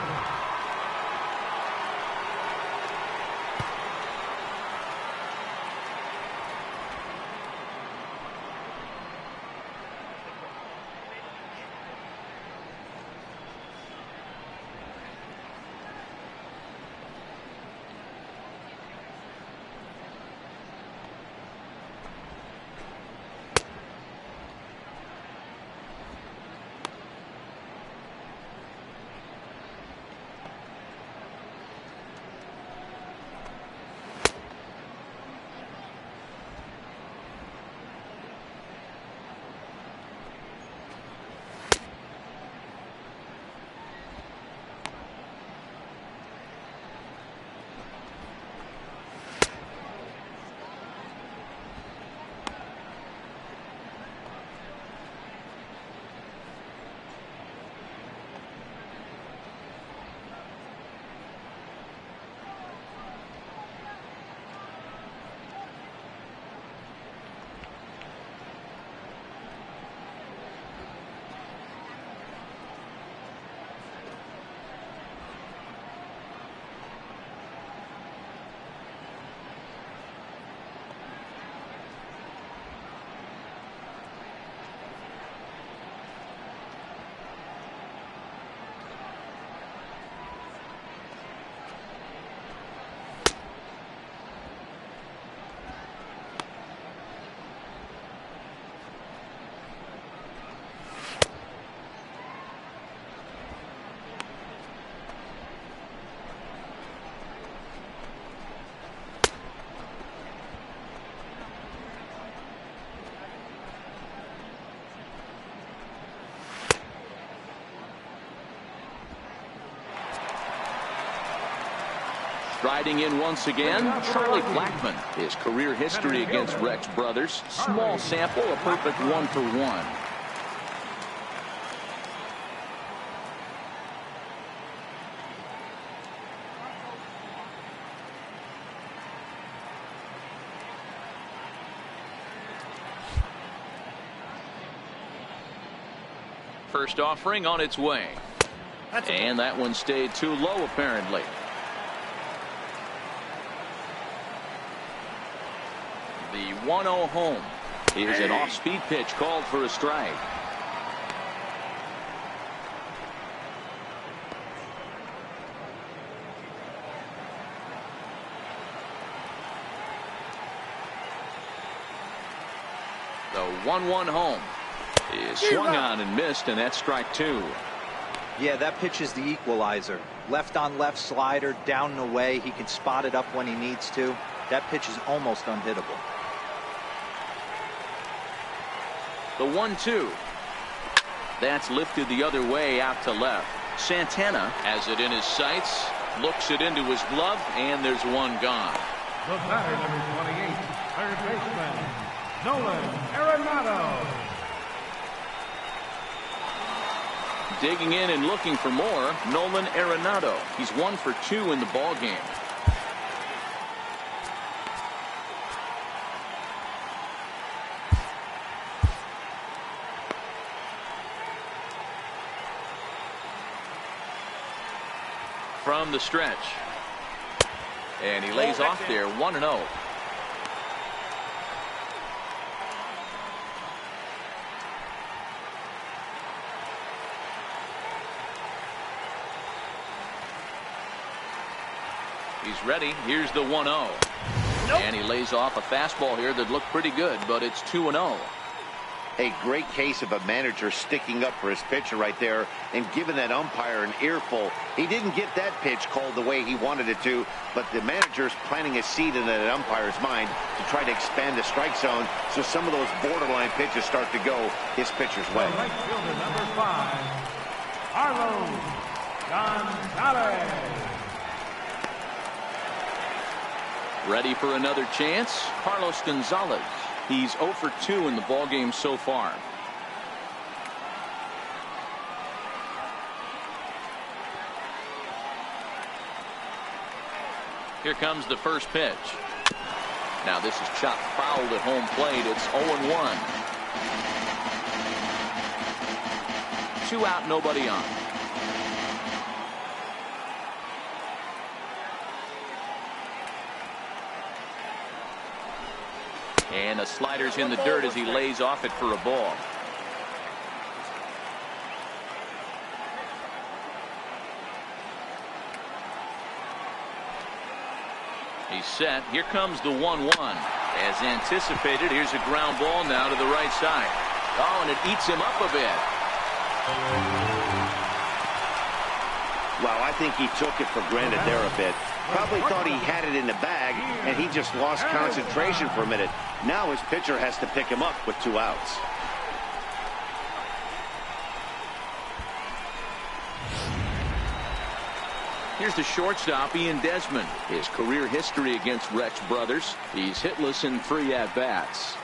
Striding in once again, Charlie Blackmon. His career history against Rex Brothers. Small sample, a perfect 1-for-1. First offering on its way. And that one stayed too low, apparently. The 1-0 home. Here's an off-speed pitch called for a strike. The 1-1 home is swung on and missed, and that's strike 2. Yeah, that pitch is the equalizer. Left on left slider, down and away. He can spot it up when he needs to. That pitch is almost unhittable. The 1-2. That's lifted the other way out to left. Santana has it in his sights, looks it into his glove, and there's one gone. The batter, number 28, third baseman, Nolan Arenado. Digging in and looking for more, Nolan Arenado. He's 1 for 2 in the ball game. From the stretch. And he lays off there, 1-0. He's ready. Here's the 1-0. Nope. And he lays off a fastball here that looked pretty good, but it's 2-0. A great case of a manager sticking up for his pitcher right there and giving that umpire an earful. He didn't get that pitch called the way he wanted it to, but the manager's planting a seed in that umpire's mind to try to expand the strike zone so some of those borderline pitches start to go his pitcher's way. The right fielder, number 5, Carlos Gonzalez. Ready for another chance? Carlos Gonzalez. He's 0 for 2 in the ballgame so far. Here comes the first pitch. Now this is chopped foul at home plate. It's 0-1. 2 out, nobody on. And the slider's in the dirt as he lays off it for a ball. He's set. Here comes the 1-1. As anticipated, here's a ground ball now to the right side. Oh, and it eats him up a bit. Wow, I think he took it for granted there a bit. Probably thought he had it in the bag, and he just lost concentration for a minute. Now his pitcher has to pick him up with 2 outs. Here's the shortstop, Ian Desmond. His career history against Rex Brothers. He's hitless in 3 at-bats.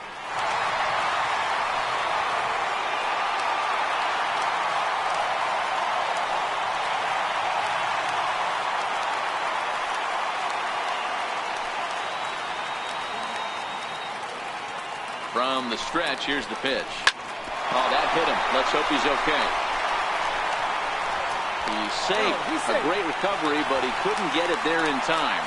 From the stretch, here's the pitch. Oh, that hit him. Let's hope he's okay. He's safe. A great recovery, but he couldn't get it there in time.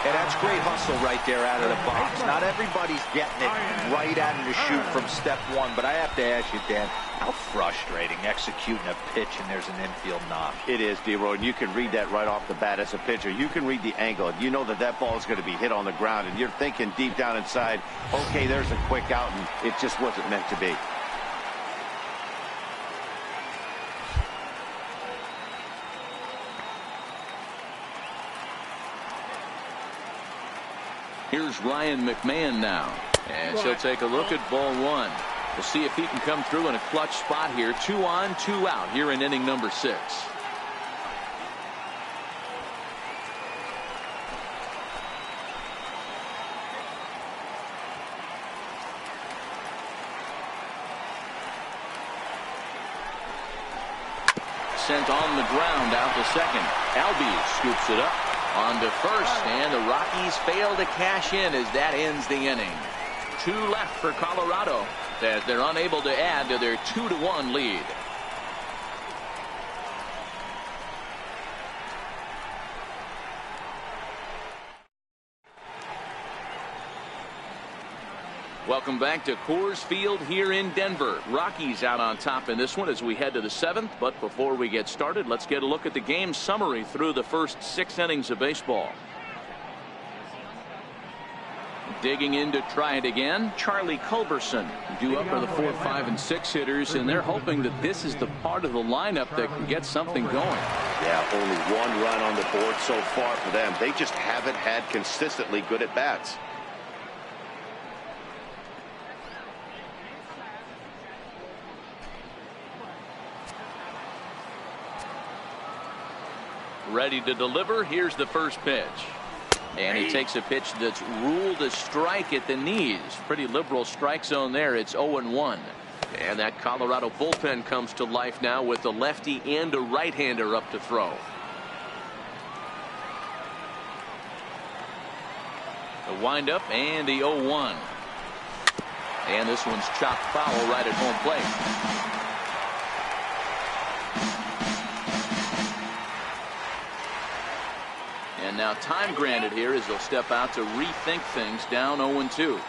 And that's great hustle right there out of the box. Not everybody's getting it right out of the chute from step 1, but I have to ask you, Dan, how frustrating executing a pitch and there's an infield knock. It is, D-Roy, and you can read that right off the bat as a pitcher. You can read the angle, and you know that that ball is going to be hit on the ground, and you're thinking deep down inside, okay, there's a quick out, and it just wasn't meant to be. Here's Ryan McMahon now, and she'll take a look at ball 1. We'll see if he can come through in a clutch spot here. 2 on, 2 out here in inning number 6. Sent on the ground out to second. Albies scoops it up. On to first, and the Rockies fail to cash in as that ends the inning. 2 left for Colorado as they're unable to add to their 2-1 lead. Welcome back to Coors Field here in Denver. Rockies out on top in this one as we head to the 7th. But before we get started, let's get a look at the game summary through the first 6 innings of baseball. Digging in to try it again, Charlie Culberson due up for the 4, 5, and 6 hitters, and they're hoping that this is the part of the lineup that can get something going. Yeah, only 1 run on the board so far for them. They just haven't had consistently good at bats. Ready to deliver. Here's the first pitch. And he takes a pitch that's ruled a strike at the knees. Pretty liberal strike zone there. It's 0-1. And that Colorado bullpen comes to life now with a lefty and a right-hander up to throw. The windup and the 0-1. And this one's chopped foul right at home plate. And now time granted here as they'll step out to rethink things down 0-2.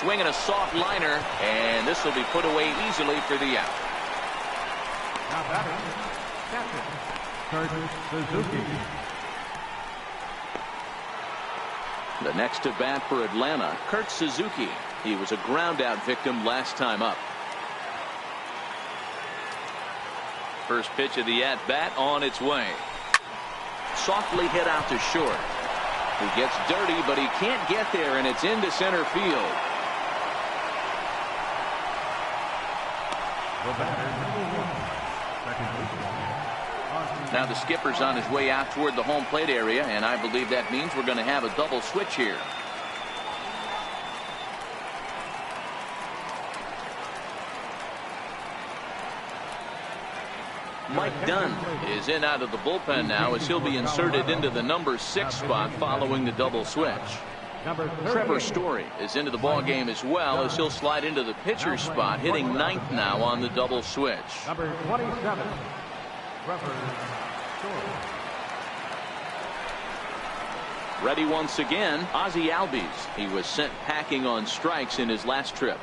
Swinging a soft liner, and this will be put away easily for the out. Now batting, catcher, Kurt Suzuki. The next to bat for Atlanta, Kurt Suzuki. He was a ground out victim last time up. First pitch of the at bat on its way. Softly hit out to short. He gets dirty, but he can't get there, and it's into center field. The batter, number 1, second baseman. Now the skipper's on his way out toward the home plate area, and I believe that means we're going to have a double switch here. Mike Dunn is in out of the bullpen now as he'll be inserted into the number 6 spot following the double switch. Trevor Story is into the ball game as well as he'll slide into the pitcher spot, hitting 9th now on the double switch. Number 27, Trevor Story. Ready once again, Ozzie Albies. He was sent packing on strikes in his last trip.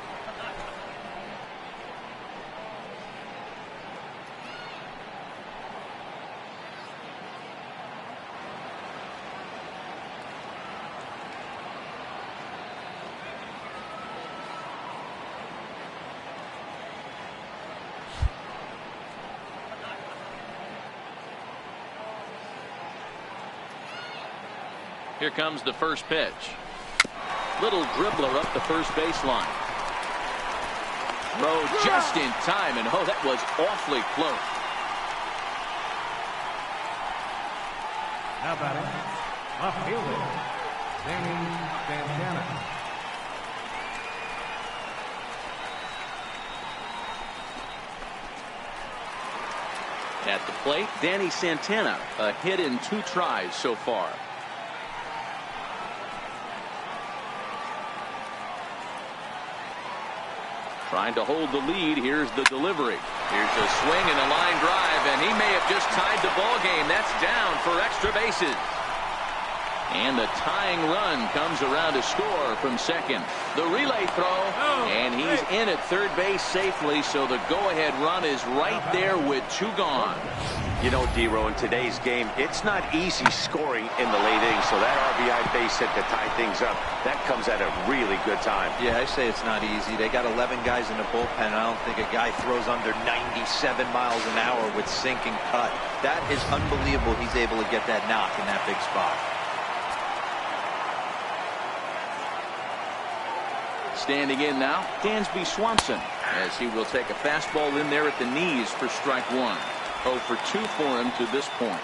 Here comes the first pitch. Little dribbler up the first baseline. Throw just in time, and oh, that was awfully close. Now batting, left fielder, Danny Santana. At the plate, Danny Santana, a hit in 2 tries so far. Trying to hold the lead. Here's the delivery. Here's a swing and a line drive, and he may have just tied the ball game. That's down for extra bases. And the tying run comes around to score from second. The relay throw, and he's in at third base safely, so the go-ahead run is right there with 2 gone. You know, D-Row, in today's game, it's not easy scoring in the late innings, so that RBI base hit to tie things up, that comes at a really good time. Yeah, I say it's not easy. They got 11 guys in the bullpen. I don't think a guy throws under 97 miles an hour with sink and cut. That is unbelievable. He's able to get that knock in that big spot. Standing in now, Dansby Swanson, as he will take a fastball in there at the knees for strike 1. 0 for 2 for him to this point.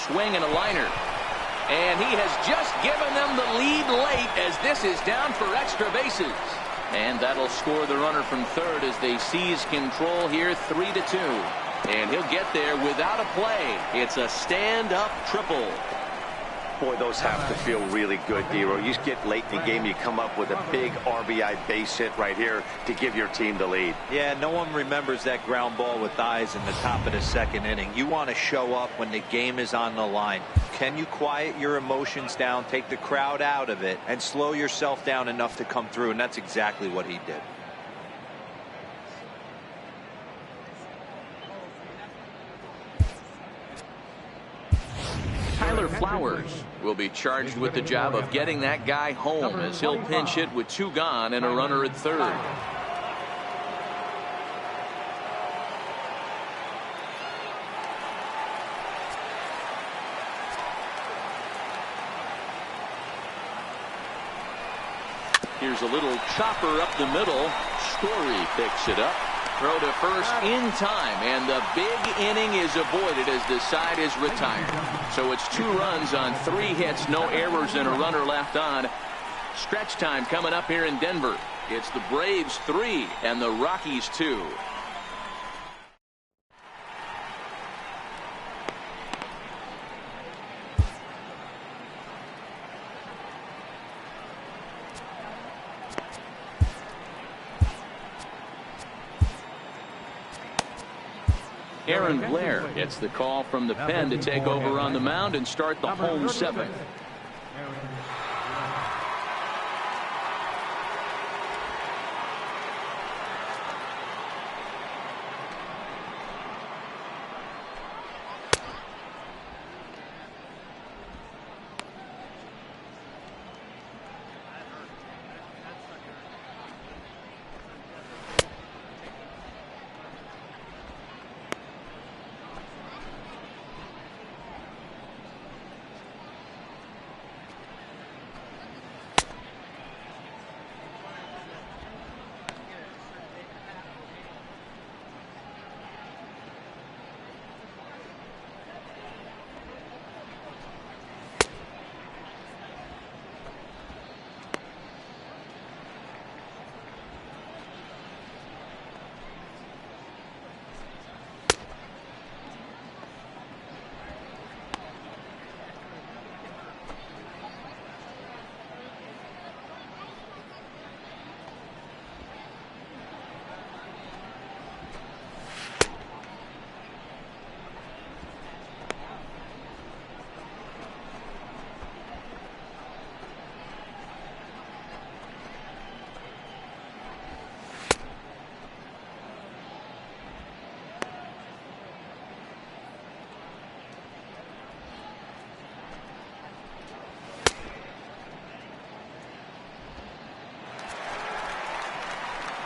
Swing and a liner. And he has just given them the lead late as this is down for extra bases. And that'll score the runner from third as they seize control here 3-2. And he'll get there without a play. It's a stand-up triple. Boy, those have to feel really good, D-Row. You get late in the game, you come up with a big RBI base hit right here to give your team the lead. Yeah, no one remembers that ground ball with eyes in the top of the second inning. You want to show up when the game is on the line. Can you quiet your emotions down, take the crowd out of it, and slow yourself down enough to come through? And that's exactly what he did. Tyler Flowers will be charged with the job of getting that guy home as he'll pinch hit with 2 gone and a runner at third. Here's a little chopper up the middle. Story picks it up. Throw to first in time, and the big inning is avoided as the side is retired. So it's 2 runs on 3 hits, no errors, and a runner left on. Stretch time coming up here in Denver. It's the Braves 3 and the Rockies 2. Aaron Blair gets the call from the pen to take over on the mound and start the home 7th.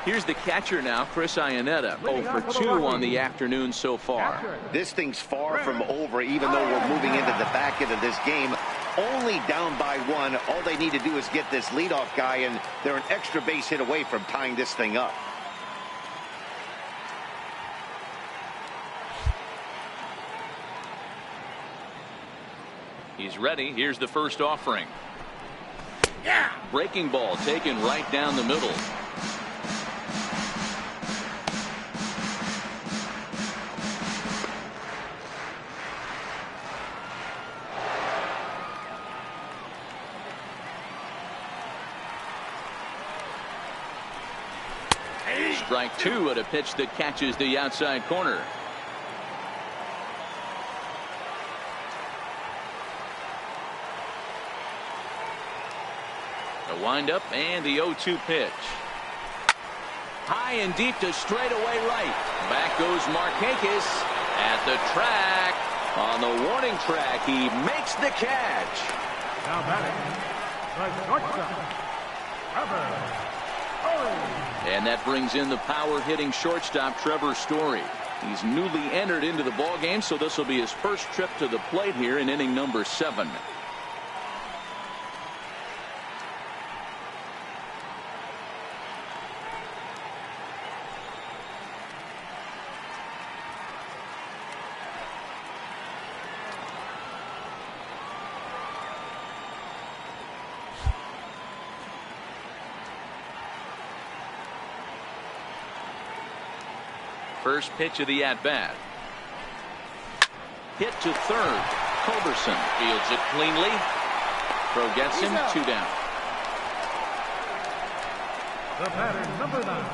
Here's the catcher now, Chris Iannetta, 0 for 2 on the afternoon so far. This thing's far from over, even though we're moving into the back end of this game. Only down by 1. All they need to do is get this leadoff guy, and they're an extra base hit away from tying this thing up. He's ready. Here's the first offering. Yeah. Breaking ball taken right down the middle. Strike 2 at a pitch that catches the outside corner. The windup and the 0-2 pitch. High and deep to straightaway right. Back goes Markakis at the track. On the warning track, he makes the catch. Now batting, the shortstop, Trevor. And that brings in the power-hitting shortstop Trevor Story. He's newly entered into the ballgame, so this will be his first trip to the plate here in inning number 7. First pitch of the at-bat. Hit to third. Culberson fields it cleanly. Throw gets him 2 down. The batter, number 9,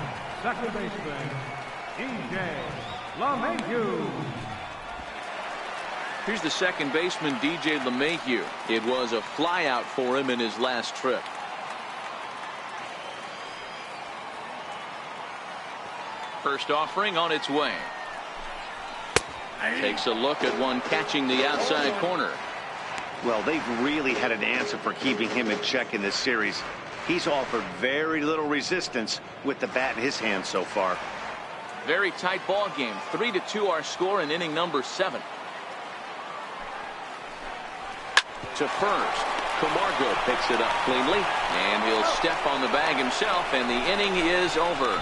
second baseman, DJ LeMahieu. Here's the second baseman, DJ LeMahieu. It was a flyout for him in his last trip. First offering on its way. Takes a look at one catching the outside corner. Well, they've really had an answer for keeping him in check in this series. He's offered very little resistance with the bat in his hand so far. Very tight ball game. 3-2 our score in inning number 7. To first. Camargo picks it up cleanly, and he'll step on the bag himself, and the inning is over.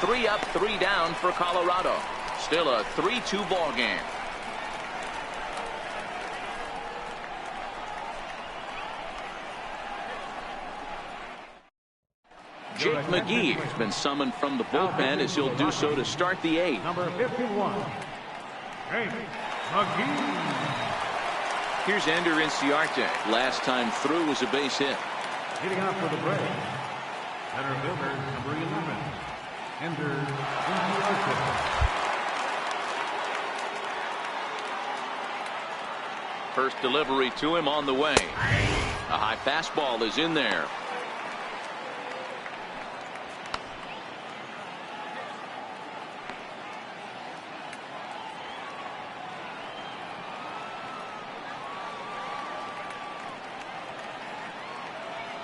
3 up, 3 down for Colorado. Still a 3-2 ball game. Jake McGee has been summoned from the bullpen as he'll do so to start the 8th. Number 51, Jake McGee. Here's Ender Inciarte. Last time through was a base hit. Hitting out for the Braves, center fielder number 11, Ender Inciarte. First delivery to him on the way. A high fastball is in there.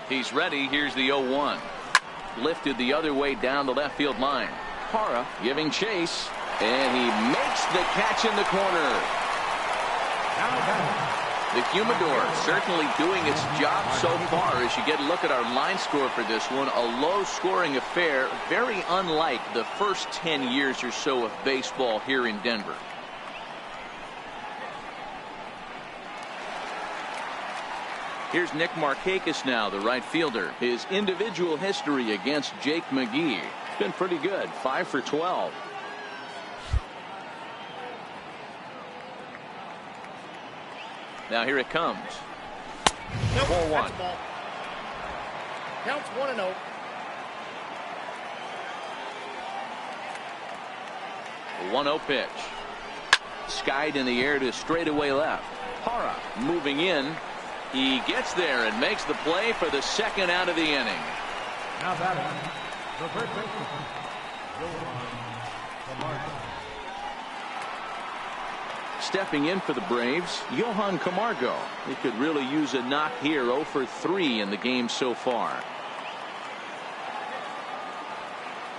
He's ready. Here's the 0-1. Lifted the other way down the left field line. Parra giving chase, and he makes the catch in the corner. The Humidor certainly doing its job so far. As you get a look at our line score for this one, a low-scoring affair, very unlike the first 10 years or so of baseball here in Denver. Here's Nick Markakis now, the right fielder. His individual history against Jake McGee has been pretty good. 5 for 12. Now here it comes. Nope, 4-1. Counts 1-0. The 1-0 pitch. Skied in the air to straightaway left. Parra moving in. He gets there and makes the play for the second out of the inning. Now batting, the first baseman, Camargo. Stepping in for the Braves, Johan Camargo. He could really use a knock here. 0 for 3 in the game so far.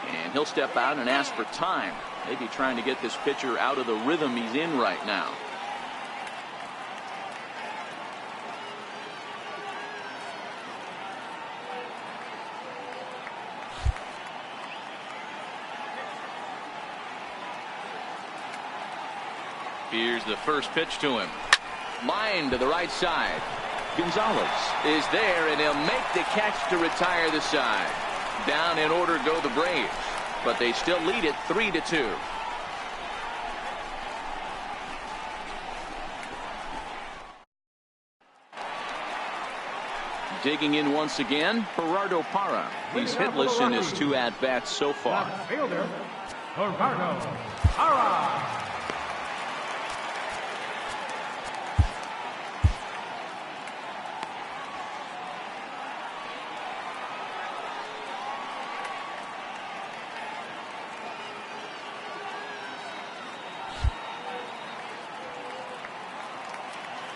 And he'll step out and ask for time. Maybe trying to get this pitcher out of the rhythm he's in right now. Here's the first pitch to him. Line to the right side. Gonzalez is there, and he'll make the catch to retire the side. Down in order go the Braves, but they still lead it 3-2. Digging in once again, Gerardo Parra. He's hitless in his 2 at-bats so far. Left fielder, Gerardo Parra.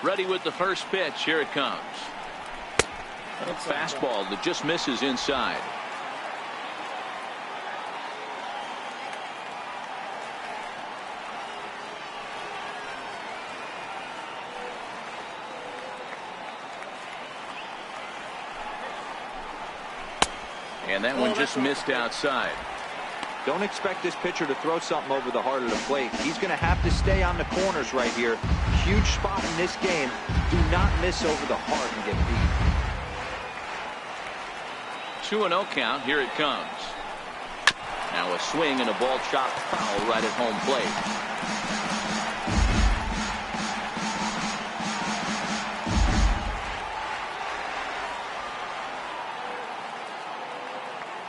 Ready with the first pitch. Here it comes. A fastball that just misses inside. And that one just missed outside. Don't expect this pitcher to throw something over the heart of the plate. He's going to have to stay on the corners right here. Huge spot in this game. Do not miss over the heart and get beat. 2-0 count. Here it comes. Now a swing and a ball chopped foul right at home plate.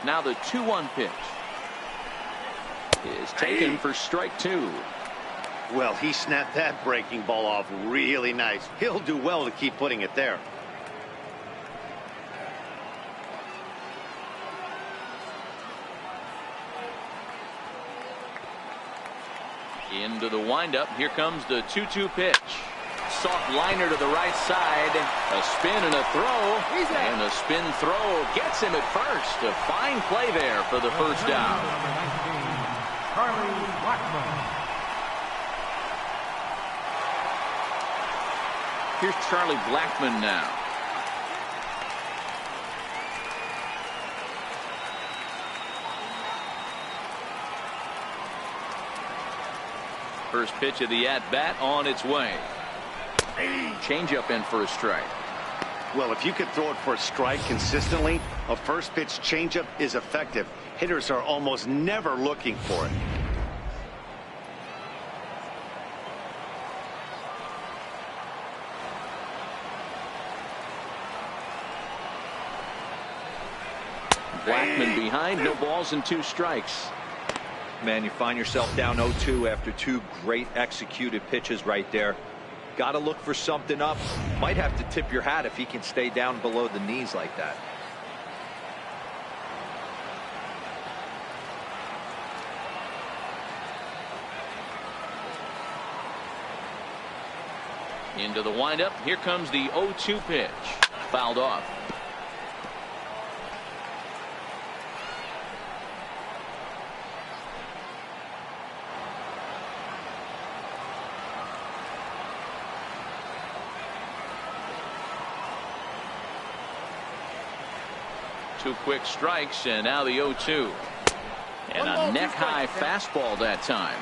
Now the 2-1 pitch is taken for strike 2. Well, he snapped that breaking ball off really nice. He'll do well to keep putting it there. Into the windup. Here comes the 2-2 pitch. Soft liner to the right side. A spin and a throw. And a spin throw gets him at first. A fine play there for the first down. Number 19, Charlie Blackmon. Here's Charlie Blackmon now. First pitch of the at-bat on its way. Changeup in for a strike. Well, if you can throw it for a strike consistently, a first pitch changeup is effective. Hitters are almost never looking for it. Blackmon behind, no balls and 2 strikes. Man, you find yourself down 0-2 after 2 great executed pitches right there. Got to look for something up. Might have to tip your hat if he can stay down below the knees like that. Into the windup. Here comes the 0-2 pitch. Fouled off. Two quick strikes, and now the 0-2. And a neck-high fastball that time.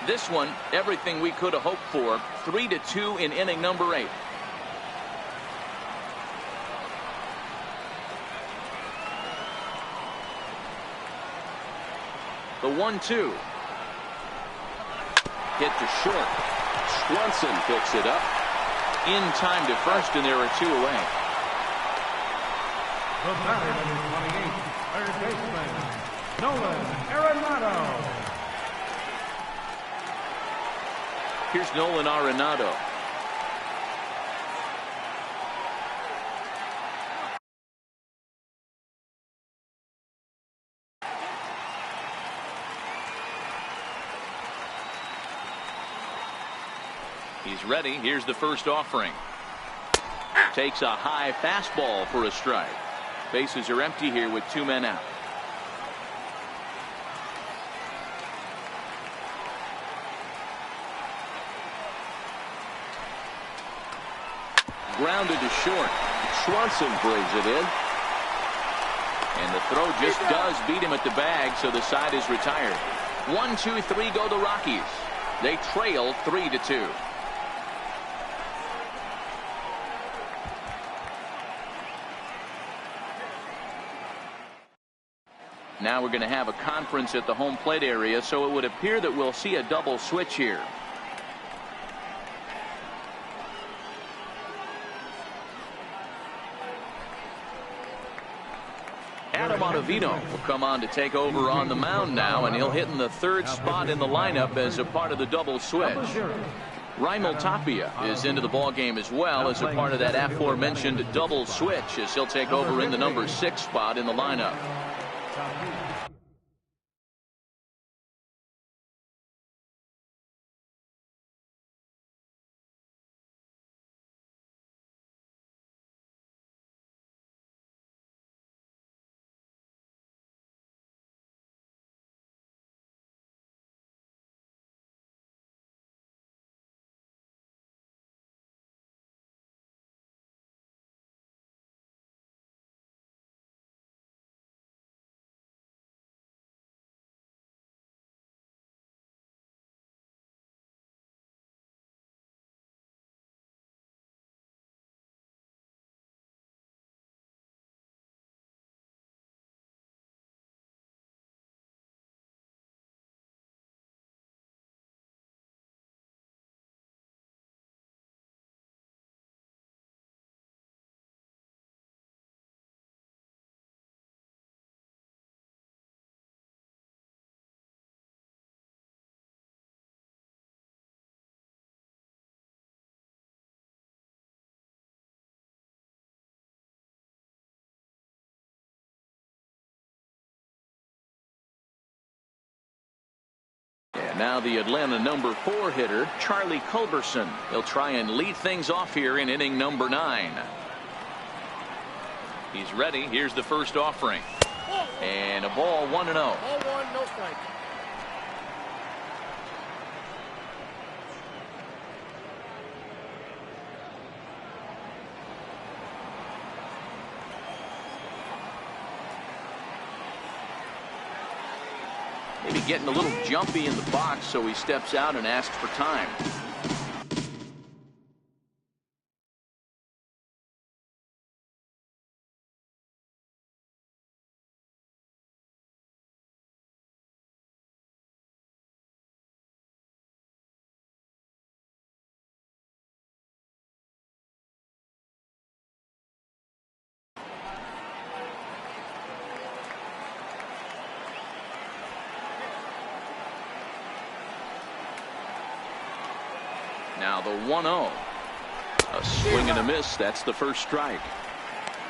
This one, everything we could have hoped for. 3-2 in inning number 8. The 1-2. Hit to short. Swanson picks it up. In time to first, and there are 2 away. The batter, number 28, third baseman, Nolan Arenado. Here's Nolan Arenado. He's ready. Here's the first offering. Takes a high fastball for a strike. Bases are empty here with 2 men out. Grounded to short. Swanson brings it in. And the throw just does beat him at the bag, so the side is retired. 1, 2, 3 go the Rockies. They trail 3-2. Now we're going to have a conference at the home plate area, so it would appear that we'll see a double switch here. Adam Ottavino will come on to take over on the mound now, and he'll hit in the 3rd spot in the lineup as a part of the double switch. Raimel Tapia is into the ballgame as well as a part of that aforementioned double switch, as he'll take over in the number 6 spot in the lineup. Now the Atlanta number 4 hitter, Charlie Culberson. He'll try and lead things off here in inning number 9. He's ready. Here's the first offering. And a ball 1-0. Ball 1, no strike. Maybe getting a little jumpy in the box, so he steps out and asks for time. Now the 1-0. A swing and a miss. That's the first strike.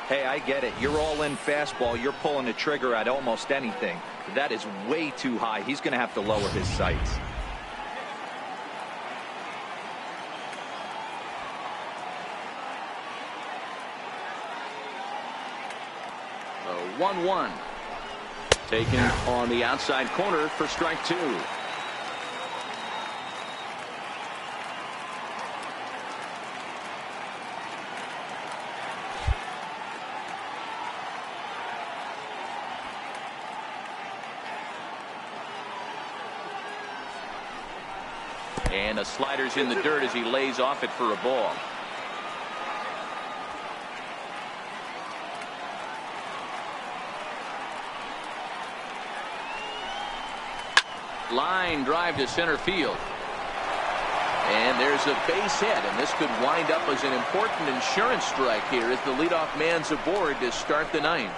Hey, I get it. You're all in fastball. You're pulling the trigger at almost anything. That is way too high. He's going to have to lower his sights. The 1-1. Taken on the outside corner for strike 2. And the slider's in the dirt as he lays off it for a ball. Line drive to center field. And there's a base hit, and this could wind up as an important insurance strike here as the leadoff man's aboard to start the 9th.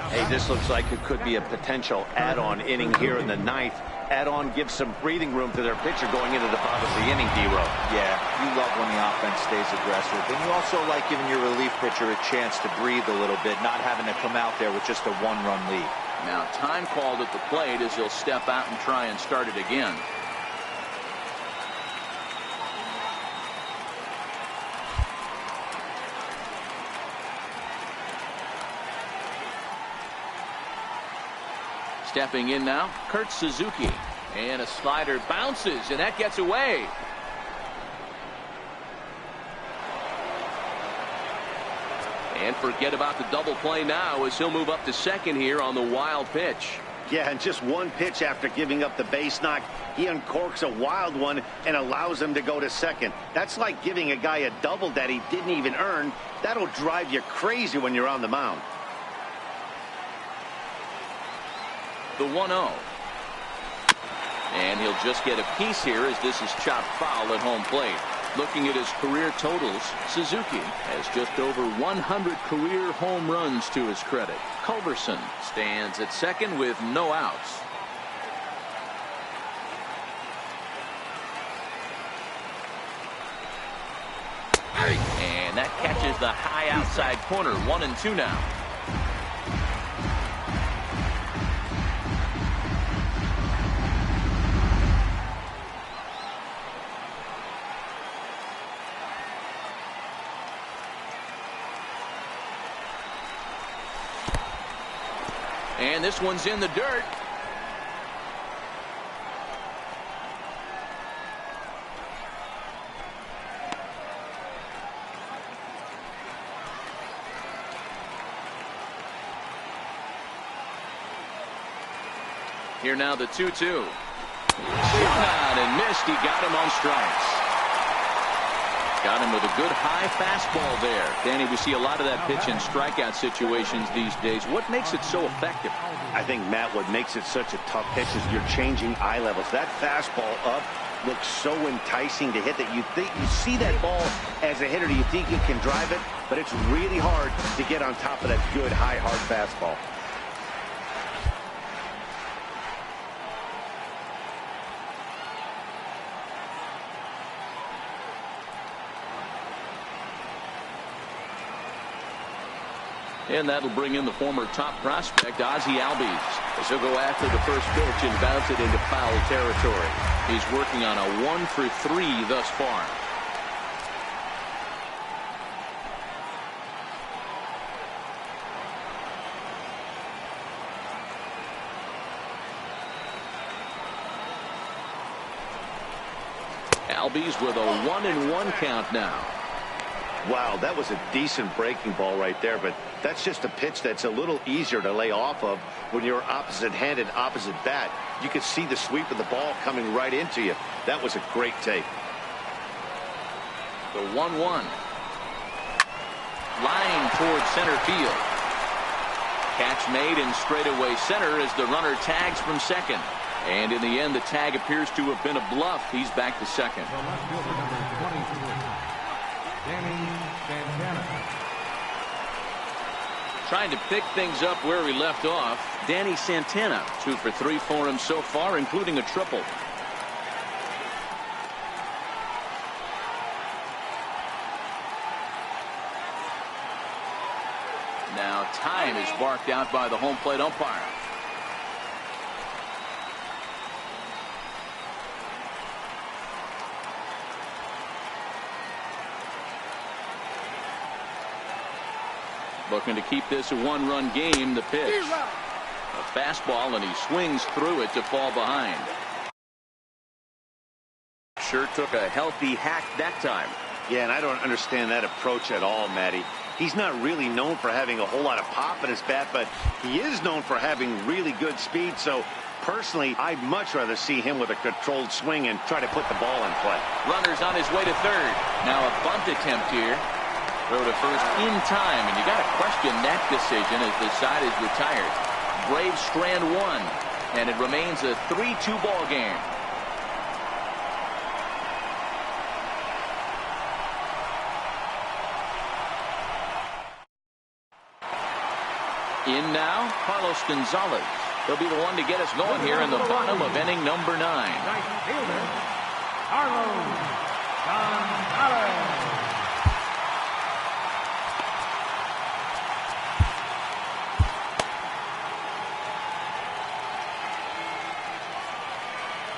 Hey, this looks like it could be a potential add-on inning here in the 9th. Add-on gives some breathing room to their pitcher going into the bottom of the inning, D-Row. Yeah, you love when the offense stays aggressive. And you also like giving your relief pitcher a chance to breathe a little bit, not having to come out there with just a 1-run lead. Now time called at the plate as he'll step out and try and start it again. Stepping in now, Kurt Suzuki. And a slider bounces, and that gets away. And forget about the double play now as he'll move up to second here on the wild pitch. Yeah, and just one pitch after giving up the base knock, he uncorks a wild one and allows him to go to second. That's like giving a guy a double that he didn't even earn. That'll drive you crazy when you're on the mound. The 1-0. And he'll just get a piece here as this is chopped foul at home plate. Looking at his career totals, Suzuki has just over 100 career home runs to his credit. Culberson stands at second with no outs. And that catches the high outside corner. 1-2 now. And this one's in the dirt. Here now the 2-2. Swung on and missed. He got him on strikes. Got him with a good high fastball there. Danny, we see a lot of that pitch in strikeout situations these days. What makes it so effective? I think, Matt, what makes it such a tough pitch is you're changing eye levels. That fastball up looks so enticing to hit that you think you see that ball as a hitter, you think you can drive it, but it's really hard to get on top of that good high hard fastball. And that'll bring in the former top prospect, Ozzie Albies, as he'll go after the first pitch and bounce it into foul territory. He's working on a 1 for 3 thus far. Albies with a 1-1 count now. Wow, that was a decent breaking ball right there, but that's just a pitch that's a little easier to lay off of when you're opposite-handed, opposite bat. You could see the sweep of the ball coming right into you. That was a great take. The 1-1. Line towards center field. Catch made in straightaway center as the runner tags from second. And in the end, the tag appears to have been a bluff. He's back to second. The left fielder, number 23, Danny Santana. Trying to pick things up where we left off, Danny Santana, 2 for 3 for him so far, including a triple. Now time is barked out by the home plate umpire. Looking to keep this a 1-run game. The pitch. A fastball, and he swings through it to fall behind. Sure took a healthy hack that time. Yeah, and I don't understand that approach at all, Matty. He's not really known for having a whole lot of pop in his bat, but he is known for having really good speed. So, personally, I'd much rather see him with a controlled swing and try to put the ball in play. Runner's on his way to third. Now a bunt attempt here. Throw to first in time, and you got to question that decision as the side is retired. Braves strand 1, and it remains a 3-2 ball game. In now, Carlos Gonzalez. He'll be the one to get us going here in the bottom of inning number 9. Right fielder, Carlos Gonzalez.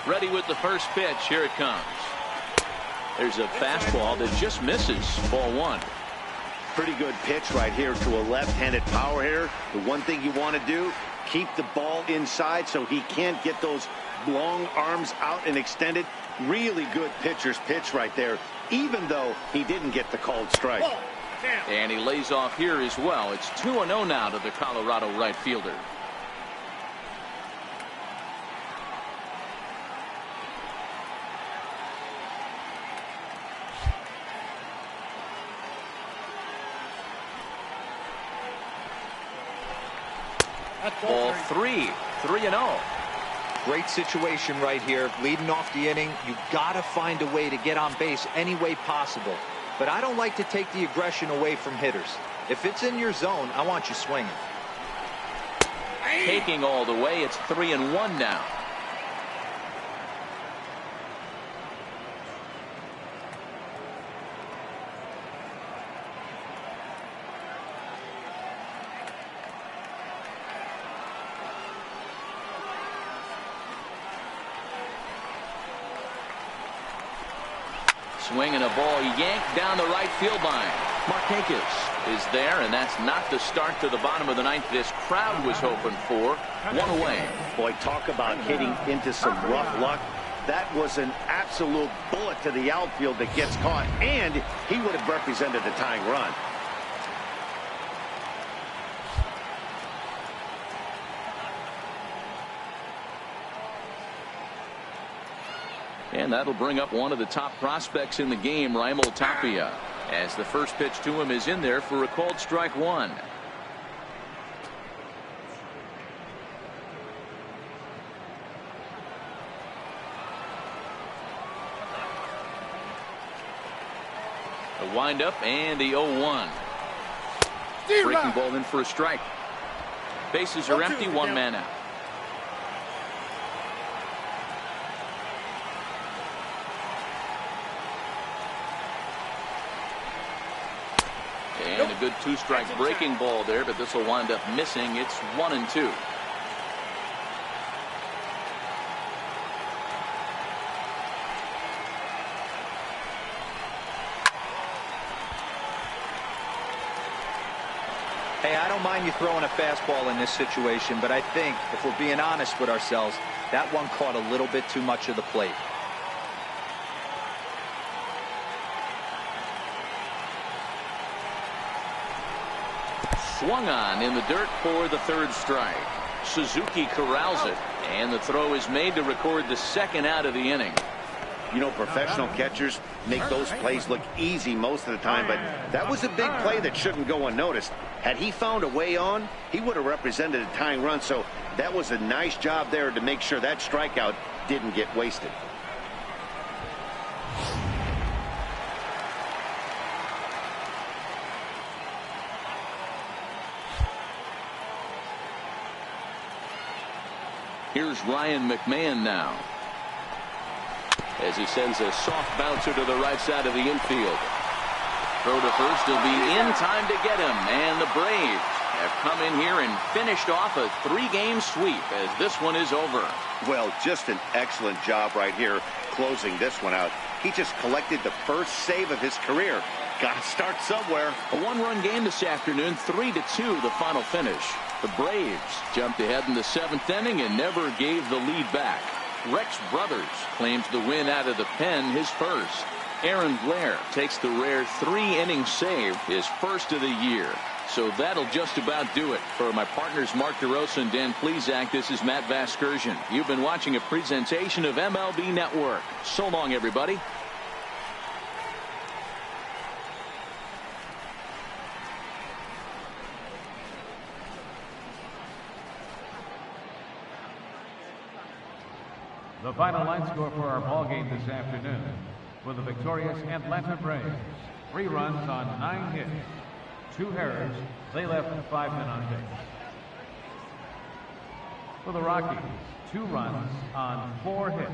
Ready with the first pitch. Here it comes. There's a fastball that just misses. Ball 1. Pretty good pitch right here to a left-handed power hitter. The one thing you want to do, keep the ball inside so he can't get those long arms out and extended. Really good pitcher's pitch right there, even though he didn't get the called strike. And he lays off here as well. It's 2-0 now to the Colorado right fielder. Ball 3, 3-0. Great situation right here. Leading off the inning, you got to find a way to get on base any way possible. But I don't like to take the aggression away from hitters. If it's in your zone, I want you swinging. Taking all the way, it's 3-1 now. Swinging a ball yanked down the right field line. Marquez is there, and that's not the start to the bottom of the 9th this crowd was hoping for. 1 away. Boy, talk about hitting into some rough luck. That was an absolute bullet to the outfield that gets caught, and he would have represented the tying run. And that'll bring up one of the top prospects in the game, Raimel Tapia, as the first pitch to him is in there for a called strike 1. The windup and the 0-1. Breaking ball in for a strike. Bases are empty, 1 man out. And a good two-strike breaking ball there, but this will wind up missing. It's 1-2. Hey, I don't mind you throwing a fastball in this situation, but I think if we're being honest with ourselves, that one caught a little bit too much of the plate. Swung on in the dirt for the third strike. Suzuki corrals it, and the throw is made to record the second out of the inning. You know, professional catchers make those plays look easy most of the time, but that was a big play that shouldn't go unnoticed. Had he found a way on, he would have represented a tying run, so that was a nice job there to make sure that strikeout didn't get wasted. Here's Ryan McMahon now, as he sends a soft bouncer to the right side of the infield. Throw to first will be in time to get him, and the Braves have come in here and finished off a three-game sweep as this one is over. Well, just an excellent job right here closing this one out. He just collected the first save of his career. Got to start somewhere. A one-run game this afternoon, 3-2 the final finish. The Braves jumped ahead in the seventh inning and never gave the lead back. Rex Brothers claims the win out of the pen, his first. Aaron Blair takes the rare 3-inning save, his first of the year. So that'll just about do it. For my partners Mark DeRosa and Dan Plesac, this is Matt Vasgersian. You've been watching a presentation of MLB Network. So long, everybody. The final line score for our ball game this afternoon. For the victorious Atlanta Braves, 3 runs on 9 hits, 2 errors. They left 5 men on base. For the Rockies, 2 runs on 4 hits,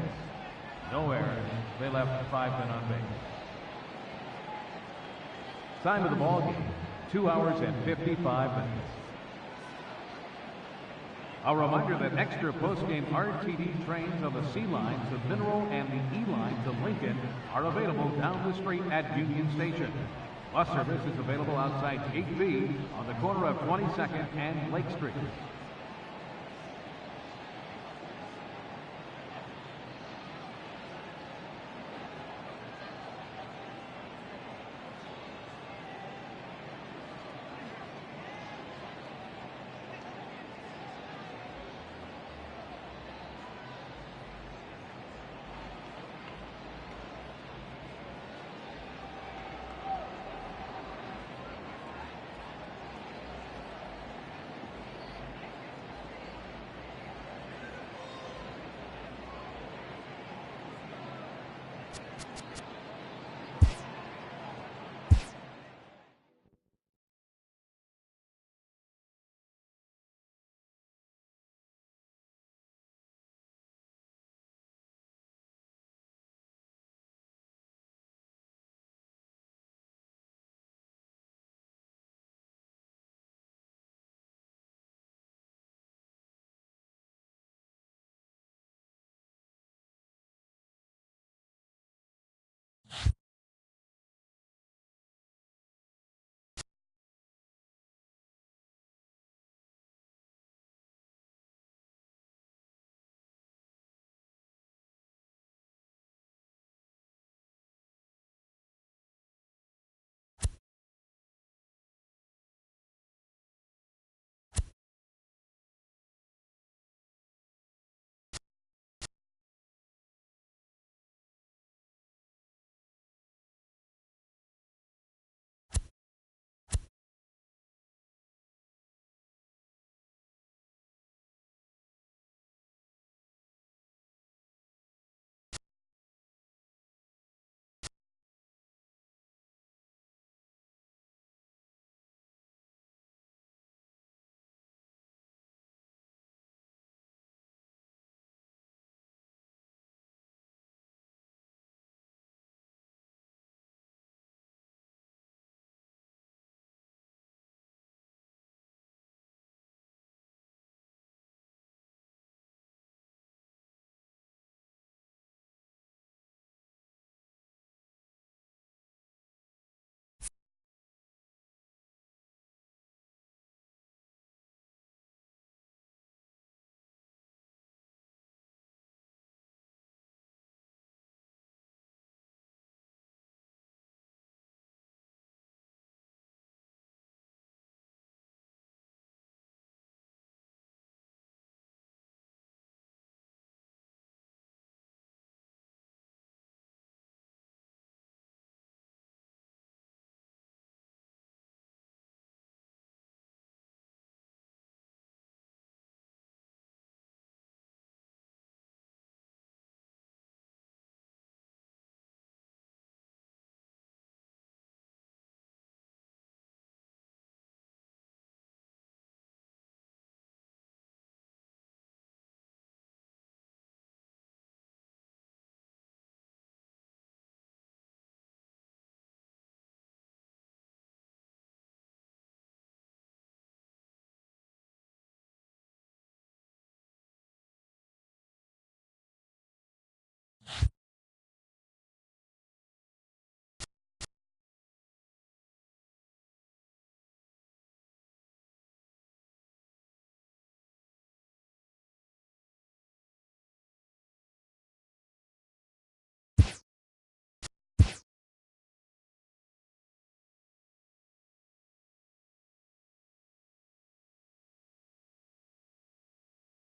no errors. They left 5 men on base. Time of the ball game, 2 hours and 55 minutes. A reminder that extra post-game RTD trains on the C line to Mineral and the E line to Lincoln are available down the street at Union Station. Bus service is available outside Gate B on the corner of 22nd and Lake Street.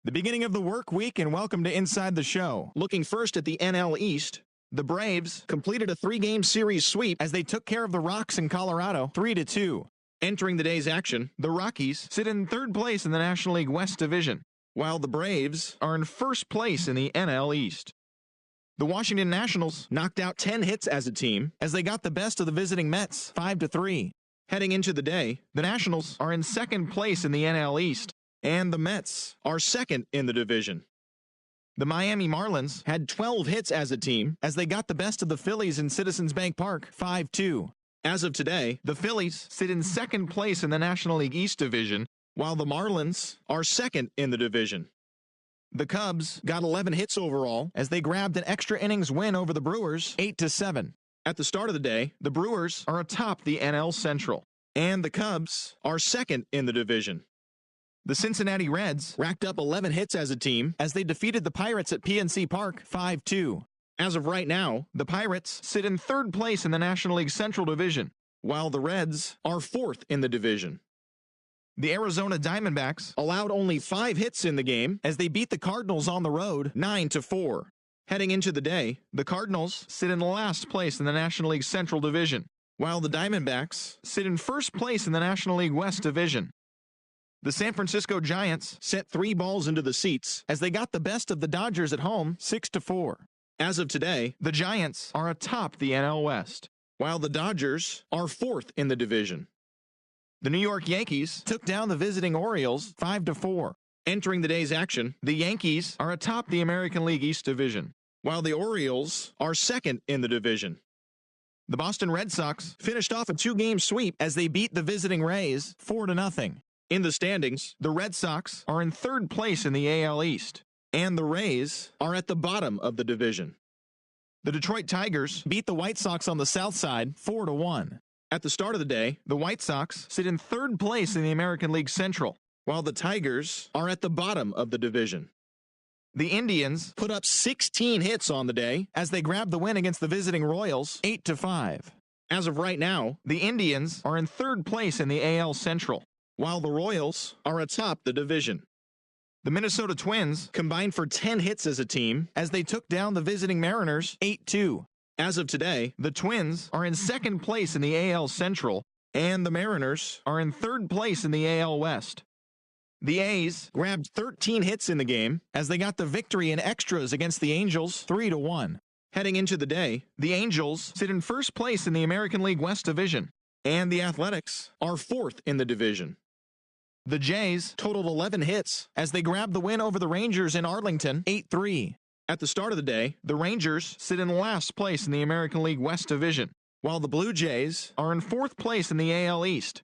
The beginning of the work week, and welcome to Inside the Show. Looking first at the NL East, the Braves completed a 3-game series sweep as they took care of the Rocks in Colorado 3-2. Entering the day's action, the Rockies sit in third place in the National League West Division, while the Braves are in first place in the NL East. The Washington Nationals knocked out 10 hits as a team as they got the best of the visiting Mets 5-3. Heading into the day, the Nationals are in second place in the NL East, and the Mets are second in the division. The Miami Marlins had 12 hits as a team as they got the best of the Phillies in Citizens Bank Park 5-2. As of today, the Phillies sit in second place in the National League East Division, while the Marlins are second in the division. The Cubs got 11 hits overall as they grabbed an extra innings win over the Brewers 8-7. At the start of the day, the Brewers are atop the NL Central, and the Cubs are second in the division. The Cincinnati Reds racked up 11 hits as a team as they defeated the Pirates at PNC Park 5-2. As of right now, the Pirates sit in third place in the National League Central Division, while the Reds are fourth in the division. The Arizona Diamondbacks allowed only 5 hits in the game as they beat the Cardinals on the road 9-4. Heading into the day, the Cardinals sit in last place in the National League Central Division, while the Diamondbacks sit in first place in the National League West Division. The San Francisco Giants set 3 balls into the seats as they got the best of the Dodgers at home 6-4. As of today, the Giants are atop the NL West, while the Dodgers are fourth in the division. The New York Yankees took down the visiting Orioles 5-4. Entering the day's action, the Yankees are atop the American League East Division, while the Orioles are second in the division. The Boston Red Sox finished off a 2-game sweep as they beat the visiting Rays 4-0. In the standings, the Red Sox are in third place in the AL East, and the Rays are at the bottom of the division. The Detroit Tigers beat the White Sox on the south side 4-1. At the start of the day, the White Sox sit in third place in the American League Central, while the Tigers are at the bottom of the division. The Indians put up 16 hits on the day as they grabbed the win against the visiting Royals 8-5. As of right now, the Indians are in third place in the AL Central, while the Royals are atop the division. The Minnesota Twins combined for 10 hits as a team as they took down the visiting Mariners 8-2. As of today, the Twins are in second place in the AL Central, and the Mariners are in third place in the AL West. The A's grabbed 13 hits in the game as they got the victory in extras against the Angels 3-1. Heading into the day, the Angels sit in first place in the American League West Division, and the Athletics are fourth in the division. The Jays totaled 11 hits as they grabbed the win over the Rangers in Arlington 8-3. At the start of the day, the Rangers sit in last place in the American League West Division, while the Blue Jays are in fourth place in the AL East.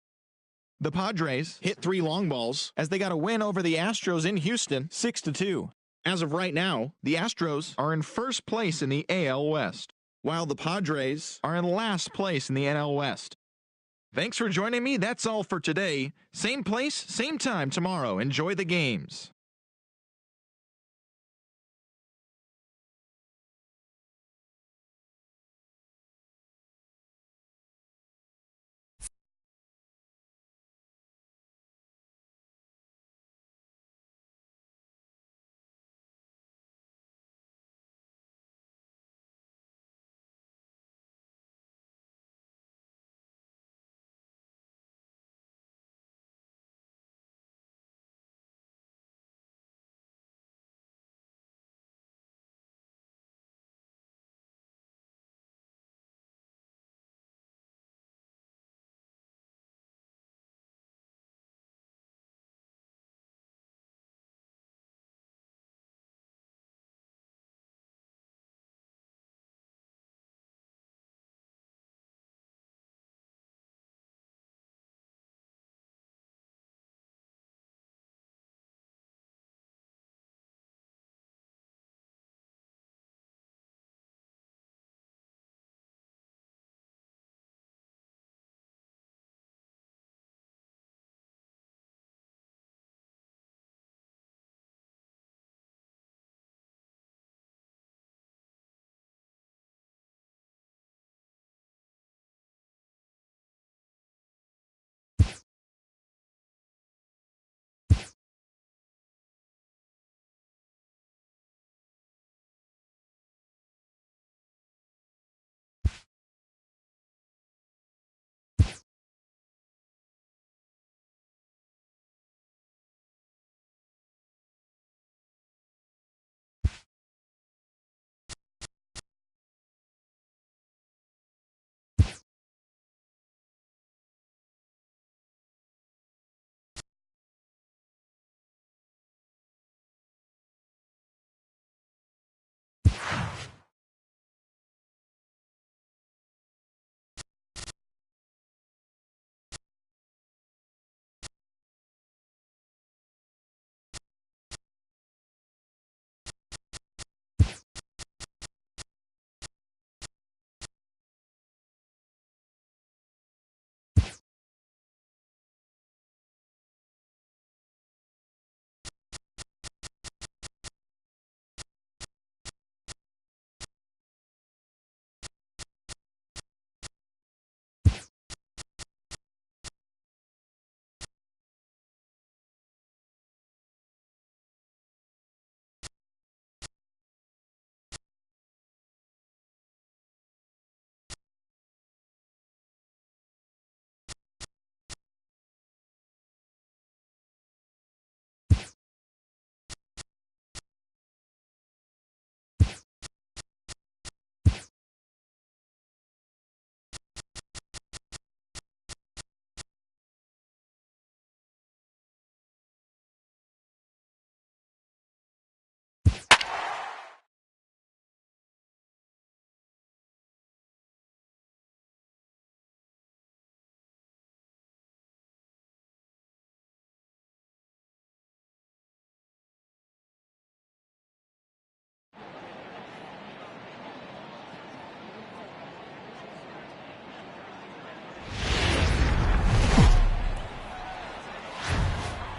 The Padres hit 3 long balls as they got a win over the Astros in Houston 6-2. As of right now, the Astros are in first place in the AL West, while the Padres are in last place in the NL West. Thanks for joining me. That's all for today. Same place, same time tomorrow. Enjoy the games.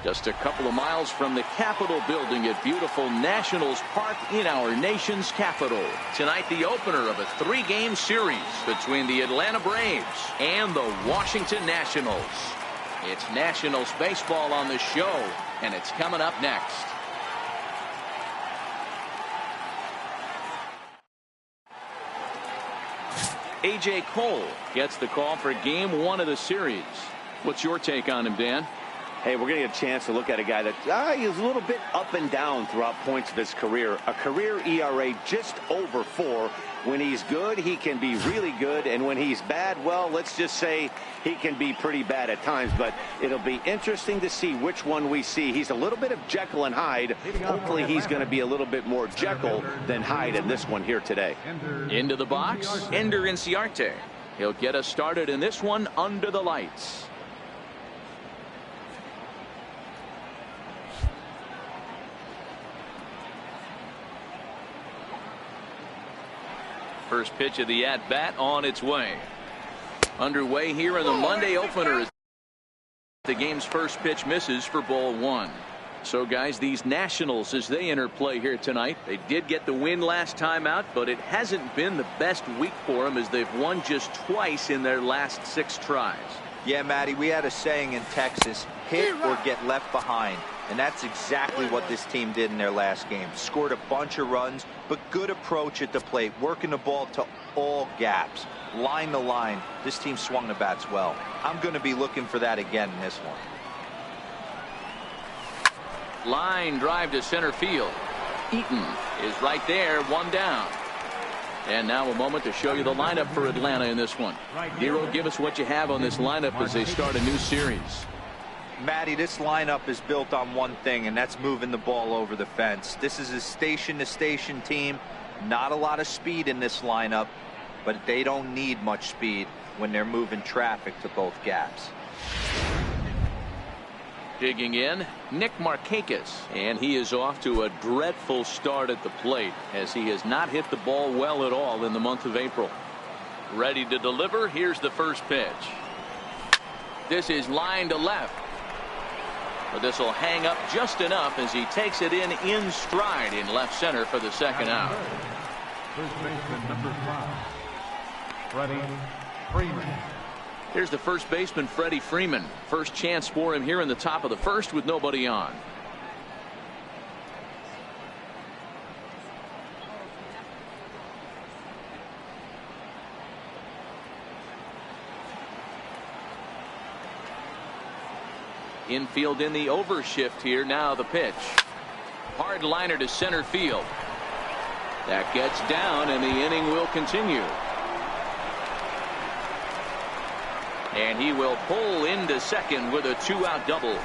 Just a couple of miles from the Capitol building at beautiful Nationals Park in our nation's capital. Tonight, the opener of a three-game series between the Atlanta Braves and the Washington Nationals. It's Nationals baseball on the show, and it's coming up next. A.J. Cole gets the call for game one of the series. What's your take on him, Dan? Hey, we're going to get a chance to look at a guy that is a little bit up and down throughout points of his career. A career ERA just over 4. When he's good, he can be really good. And when he's bad, well, let's just say he can be pretty bad at times. But it'll be interesting to see which one we see. He's a little bit of Jekyll and Hyde. Hopefully he's going to be a little bit more Jekyll than Hyde in this one here today. Into the box, Ender Inciarte. He'll get us started in this one under the lights. First pitch of the at-bat on its way. Underway here in the Monday opener. The game's first pitch misses for ball 1. So, guys, these Nationals, as they enter play here tonight, they did get the win last time out, but it hasn't been the best week for them as they've won just twice in their last 6 tries. Yeah, Matty, we had a saying in Texas, hit or get left behind. And that's exactly what this team did in their last game. Scored a bunch of runs, but good approach at the plate, working the ball to all gaps, line to line. This team swung the bats well. I'm going to be looking for that again in this one. Line drive to center field. Eaton is right there, 1 down. And now a moment to show you the lineup for Atlanta in this one. Nero, give us what you have on this lineup as they start a new series. Matty, this lineup is built on one thing, and that's moving the ball over the fence. This is a station-to-station team. Not a lot of speed in this lineup, but they don't need much speed when they're moving traffic to both gaps. Digging in, Nick Markakis, and he is off to a dreadful start at the plate as he has not hit the ball well at all in the month of April. Ready to deliver. Here's the first pitch. This is line to left. But this will hang up just enough as he takes it in stride in left center for the second out. First baseman number 5, Freddie Freeman. Here's the first baseman, Freddie Freeman. First chance for him here in the top of the first with nobody on. Infield in the overshift here. Now the pitch. Hard liner to center field. That gets down, and the inning will continue. And he will pull into second with a 2-out double.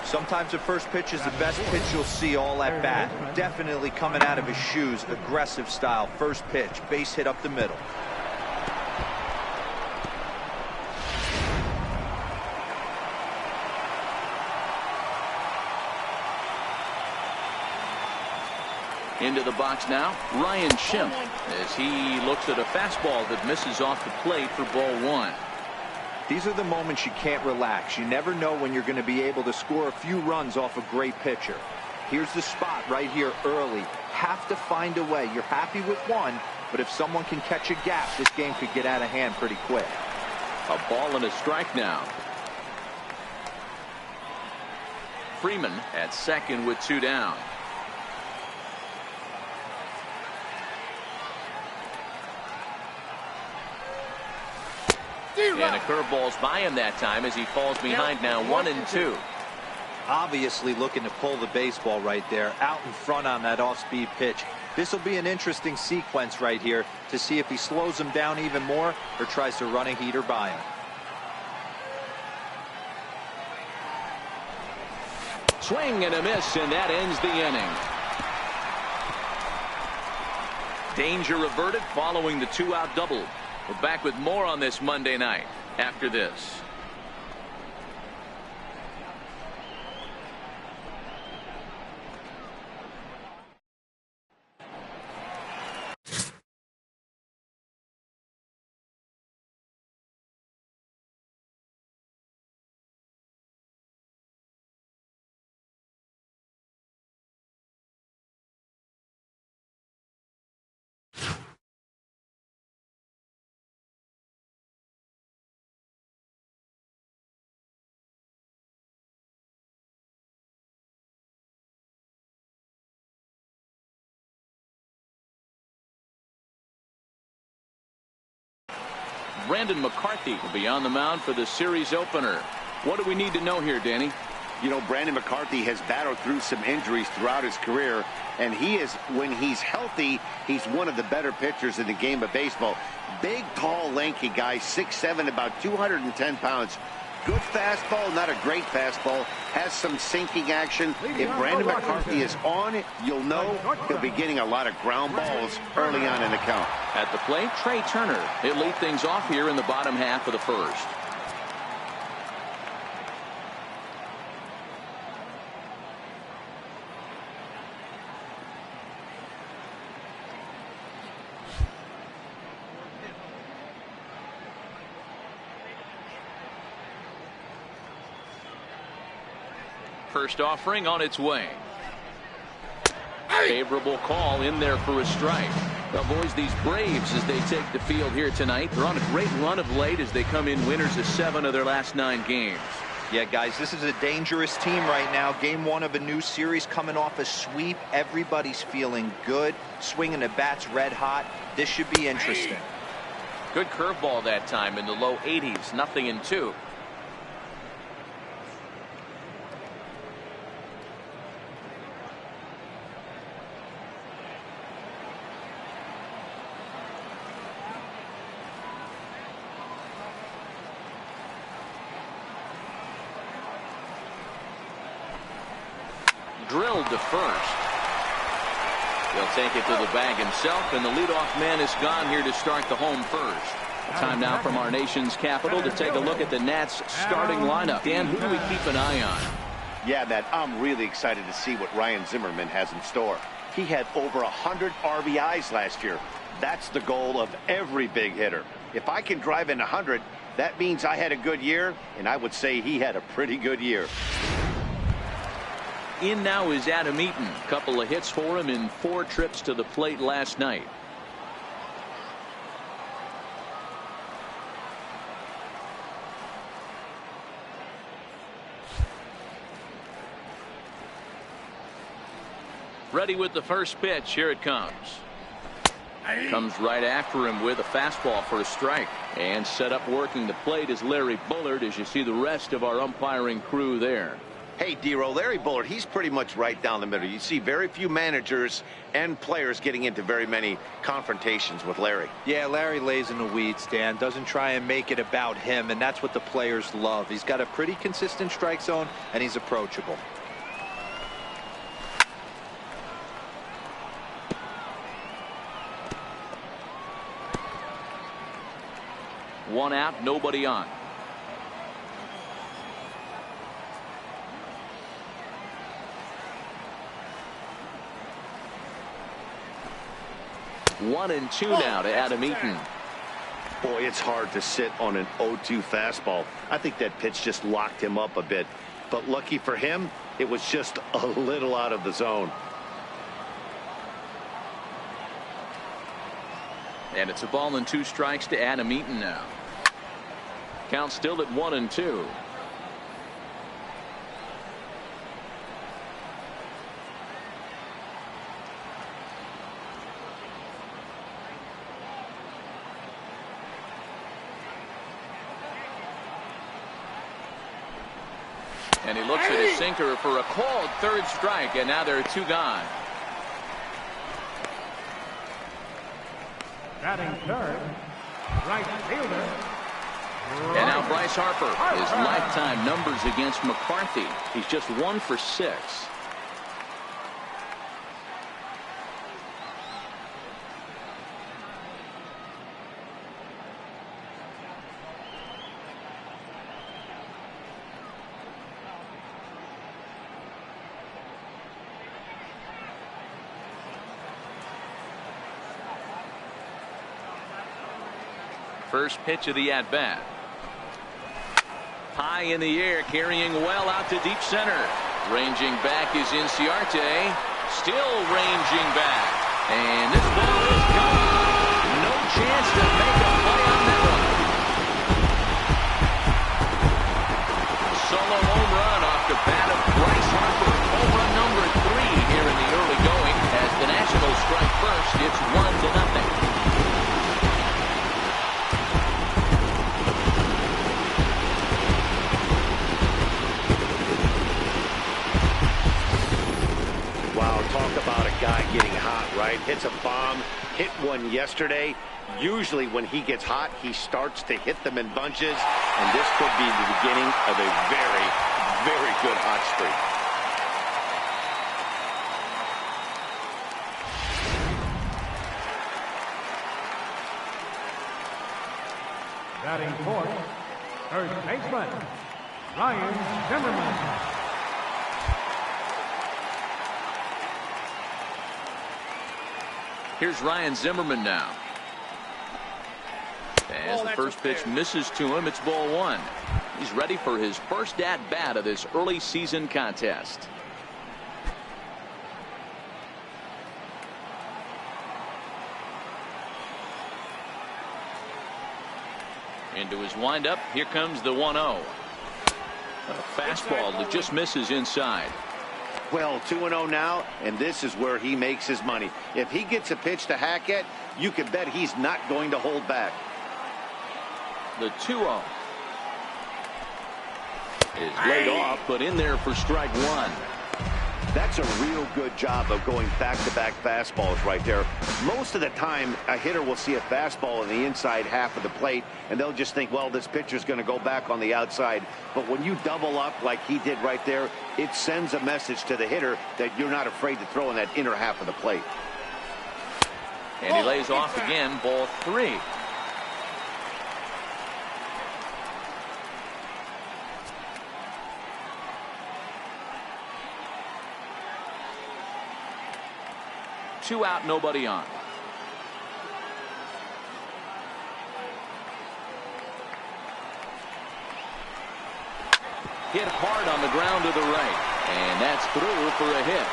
Sometimes the first pitch is the best pitch you'll see all at bat. Definitely coming out of his shoes. Aggressive style. First pitch. Base hit up the middle. Into the box now, Ryan Schimpf, as he looks at a fastball that misses off the plate for ball 1. These are the moments you can't relax. You never know when you're going to be able to score a few runs off a great pitcher. Here's the spot right here early. Have to find a way. You're happy with one, but if someone can catch a gap, this game could get out of hand pretty quick. A ball and a strike now. Freeman at second with 2 down. And a curveball's by him that time as he falls behind now 1-2. Obviously looking to pull the baseball right there out in front on that off-speed pitch. This will be an interesting sequence right here to see if he slows him down even more or tries to run a heater by him. Swing and a miss, and that ends the inning. Danger averted following the 2-out double. We're back with more on this Monday night after this. Brandon McCarthy will be on the mound for the series opener. What do we need to know here, Danny? You know, Brandon McCarthy has battled through some injuries throughout his career, and when he's healthy, he's one of the better pitchers in the game of baseball. Big, tall, lanky guy, 6'7", about 210 pounds. Good fastball, not a great fastball. Has some sinking action. If Brandon McCarthy is on, you'll know he'll be getting a lot of ground balls early on in the count. At the plate, Trey Turner. He'll lead things off here in the bottom half of the first. First offering on its way. Favorable call in there for a strike. Well, boys, these Braves, as they take the field here tonight, they're on a great run of late as they come in winners of 7 of their last 9 games. Yeah, guys, this is a dangerous team right now. Game 1 of a new series, coming off a sweep. Everybody's feeling good, swinging the bats red hot. This should be interesting. Good curveball that time in the low 80s, 0-2. Drilled to first. He'll take it to the bag himself, and the leadoff man is gone here to start the home first. Time now from our nation's capital to take a look at the Nats starting lineup. Dan, who do we keep an eye on? Yeah, Matt, I'm really excited to see what Ryan Zimmerman has in store. He had over 100 RBIs last year. That's the goal of every big hitter. If I can drive in 100, that means I had a good year, and I would say he had a pretty good year. In now is Adam Eaton. Couple of hits for him in 4 trips to the plate last night. Ready with the first pitch. Here it comes. Comes right after him with a fastball for a strike. And set up working the plate is Larry Bullard, as you see the rest of our umpiring crew there. Hey, D-Roll, Larry Bullard, he's pretty much right down the middle. You see very few managers and players getting into very many confrontations with Larry. Yeah, Larry lays in the weeds, Dan. Doesn't try and make it about him, and that's what the players love. He's got a pretty consistent strike zone, and he's approachable. One out, nobody on. One and two now to Adam Eaton. Boy, it's hard to sit on an 0-2 fastball. I think that pitch just locked him up a bit. But lucky for him, it was just a little out of the zone. And it's a ball and 2 strikes to Adam Eaton now. Count still at 1-2. And he looks at his sinker for a called 3rd strike, and now there are 2 gone. Batting 3rd, right fielder. And now Bryce Harper. His lifetime numbers against McCarthy. He's just 1 for 6. First pitch of the at-bat. High in the air, carrying well out to deep center. Ranging back is Inciarte. Still ranging back. And this ball is gone. No chance to make a play on that one. Solo home run off the bat of Bryce Harper. Home run number 3 here in the early going. As the Nationals strike first, it's 1-0. hits a bomb, hit one yesterday. Usually when he gets hot, he starts to hit them in bunches, and this could be the beginning of a very, very good hot streak. Batting fourth, first baseman, Ryan Zimmerman. Here's Ryan Zimmerman now. As the first pitch misses to him, it's ball one. He's ready for his first at-bat of this early season contest. Into his windup, here comes the 1-0. A fastball that just misses inside. Well, 2-0 now, and this is where he makes his money. If he gets a pitch to hack at, you can bet he's not going to hold back. The 2-0 is laid off, but in there for strike one. That's a real good job of going back-to-back fastballs right there. Most of the time, a hitter will see a fastball in the inside half of the plate, and they'll just think, well, this pitcher's going to go back on the outside. But when you double up like he did right there, it sends a message to the hitter that you're not afraid to throw in that inner half of the plate. And he lays off again, ball three. Two out, nobody on. Hit hard on the ground to the right, and that's through for a hit.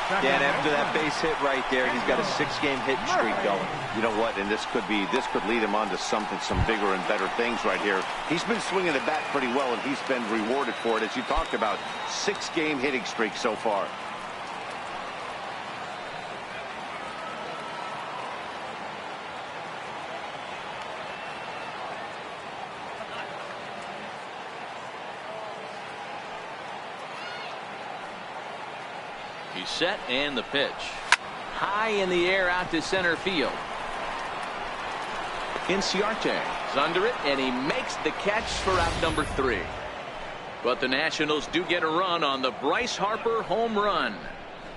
Dan, after that base hit right there, he's got a 6-game hitting streak going. You know what? And this could lead him on to some bigger and better things right here. He's been swinging the bat pretty well, and he's been rewarded for it, as you talked about. 6-game hitting streak so far. He's set, and the pitch. High in the air out to center field. Inciarte is under it, and he makes the catch for out number 3. But the Nationals do get a run on the Bryce Harper home run.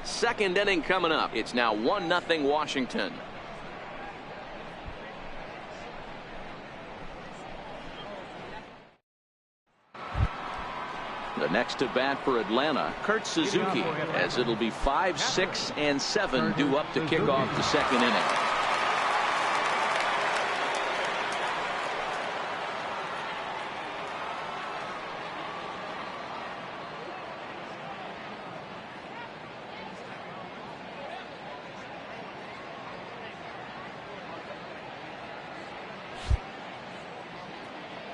Second inning coming up. It's now 1-0 Washington. The next to bat for Atlanta, Kurt Suzuki, as it'll be 5, 6, and 7 due up to kick off the second inning.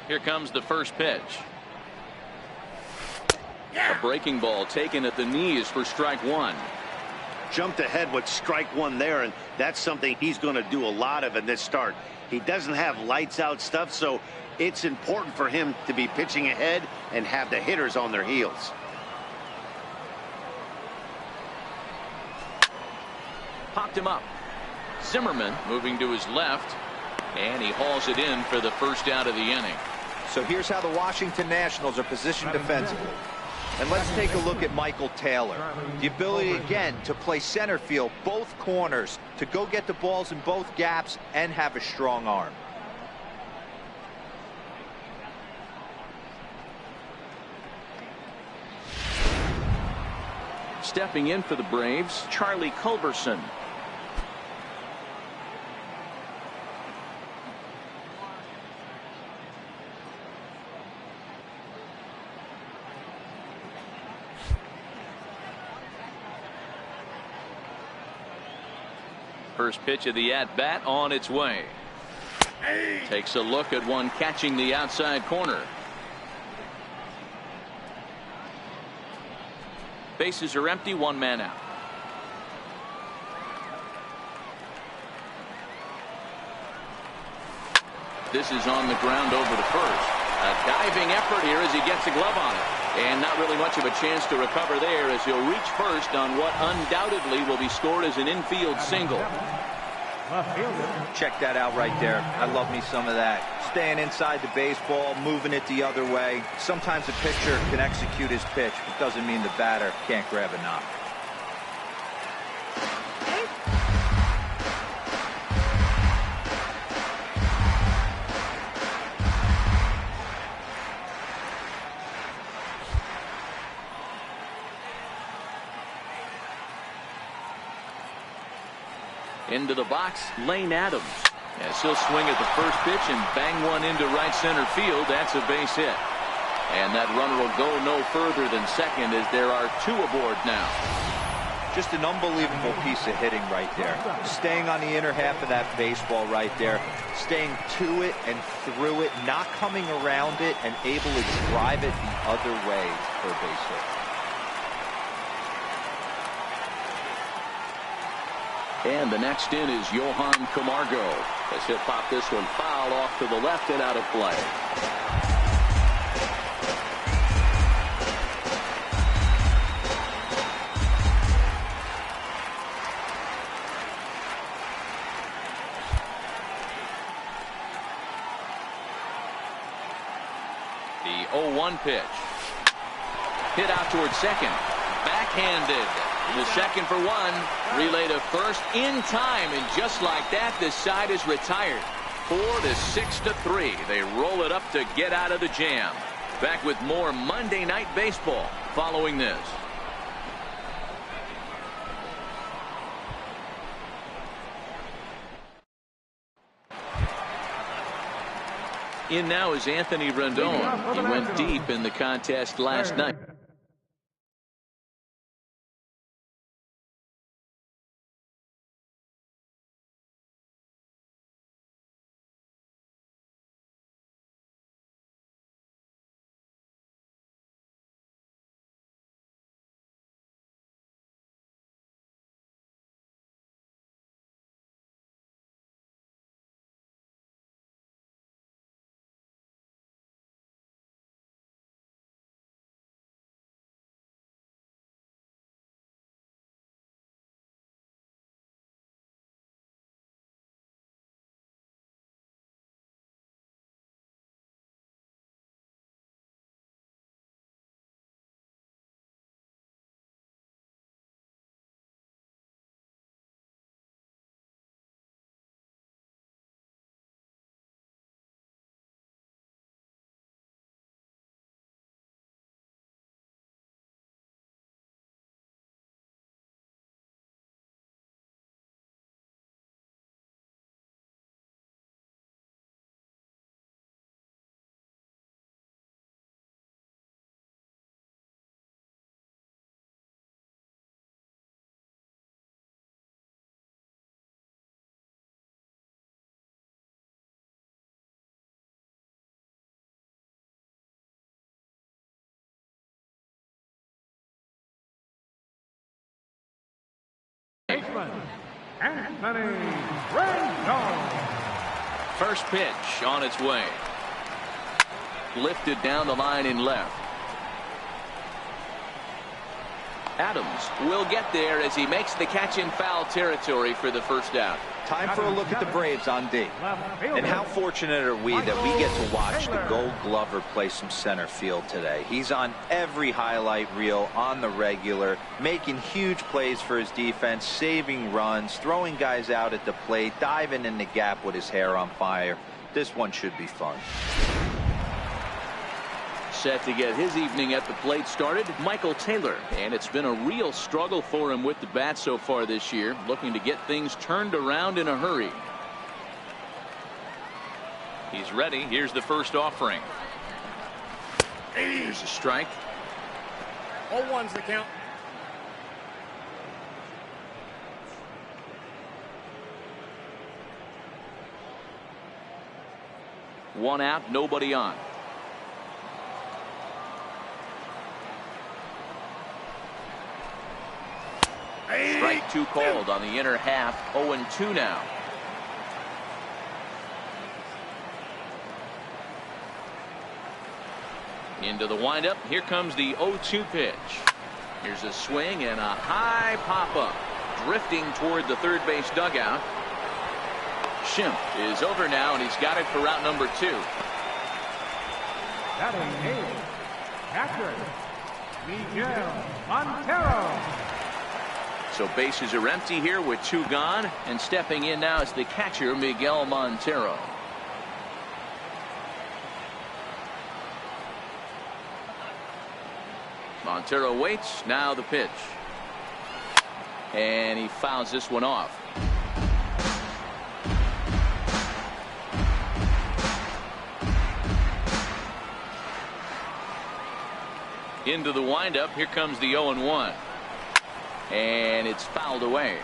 Here comes the first pitch. A breaking ball taken at the knees for strike 1. Jumped ahead with strike 1 there, and that's something he's going to do a lot of in this start. He doesn't have lights out stuff, so it's important for him to be pitching ahead and have the hitters on their heels. Popped him up. Zimmerman moving to his left, and he hauls it in for the first out of the inning. So here's how the Washington Nationals are positioned defensively. And let's take a look at Michael Taylor. The ability, again, to play center field, both corners, to go get the balls in both gaps and have a strong arm. Stepping in for the Braves, Charlie Culberson. First pitch of the at-bat on its way. Takes a look at one catching the outside corner. Bases are empty, 1 man out. This is on the ground over to first. A diving effort here as he gets a glove on it. And not really much of a chance to recover there as he'll reach first on what undoubtedly will be scored as an infield single. Check that out right there. I love me some of that. Staying inside the baseball, moving it the other way. Sometimes a pitcher can execute his pitch, but doesn't mean the batter can't grab a knock. Into the box, Lane Adams. As he'll swing at the first pitch and bang one into right center field. That's a base hit. And that runner will go no further than second as there are 2 aboard now. Just an unbelievable piece of hitting right there. Staying on the inner half of that baseball right there. Staying to it and through it, not coming around it, and able to drive it the other way for a base hit. And the next in is Johan Camargo. As he'll pop this one foul off to the left and out of play. The 0-1 pitch. Hit out towards second. Backhanded. The second for 1. Relay to first in time. And just like that, this side is retired. 4-6-3. They roll it up to get out of the jam. Back with more Monday Night Baseball following this. In now is Anthony Rendon. He went deep in the contest last night. baseman, Anthony Rendon. First pitch on its way. Lifted down the line in left. Adams will get there as he makes the catch in foul territory for the first out. Time for a look at the Braves on D. And how fortunate are we that we get to watch the Gold Glover play some center field today. He's on every highlight reel on the regular, making huge plays for his defense, saving runs, throwing guys out at the plate, diving in the gap with his hair on fire. This one should be fun. Set to get his evening at the plate started, Michael Taylor. And it's been a real struggle for him with the bat so far this year, looking to get things turned around in a hurry. He's ready. Here's the first offering. Here's a strike. 0-1's the count. One out, nobody on. Strike two called on the inner half. 0-2 now. Into the windup. Here comes the 0-2 pitch. Here's a swing and a high pop-up. Drifting toward the third base dugout. Schimpf is over now, and he's got it for route number 2. Batting eighth, catcher, Miguel Montero. So bases are empty here with 2 gone, and stepping in now is the catcher, Miguel Montero. Montero waits. Now the pitch. And he fouls this one off. Into the windup. Here comes the 0-1. And it's fouled away.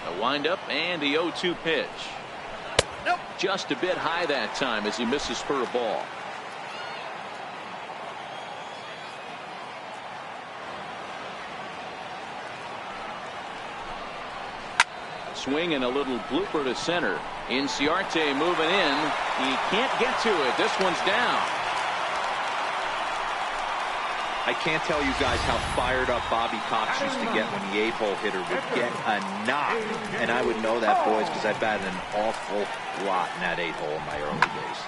The windup and the 0-2 pitch. Nope. Just a bit high that time as he misses for a ball. Swing and a little blooper to center. Inciarte moving in. He can't get to it. This one's down. I can't tell you guys how fired up Bobby Cox used to get when the 8-hole hitter would get a knock. And I would know that, boys, because I batted an awful lot in that 8-hole in my early days.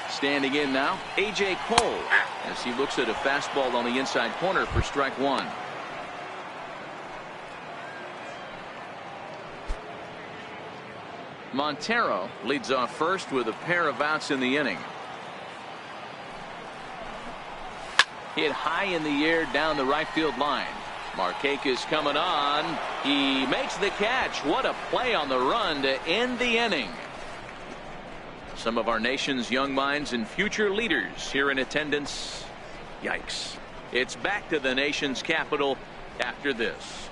Standing in now, A.J. Cole, as he looks at a fastball on the inside corner for strike 1. Montero leads off first with a pair of outs in the inning. Hit high in the air down the right field line. Markakis coming on. He makes the catch. What a play on the run to end the inning. Some of our nation's young minds and future leaders here in attendance. Yikes. It's back to the nation's capital after this.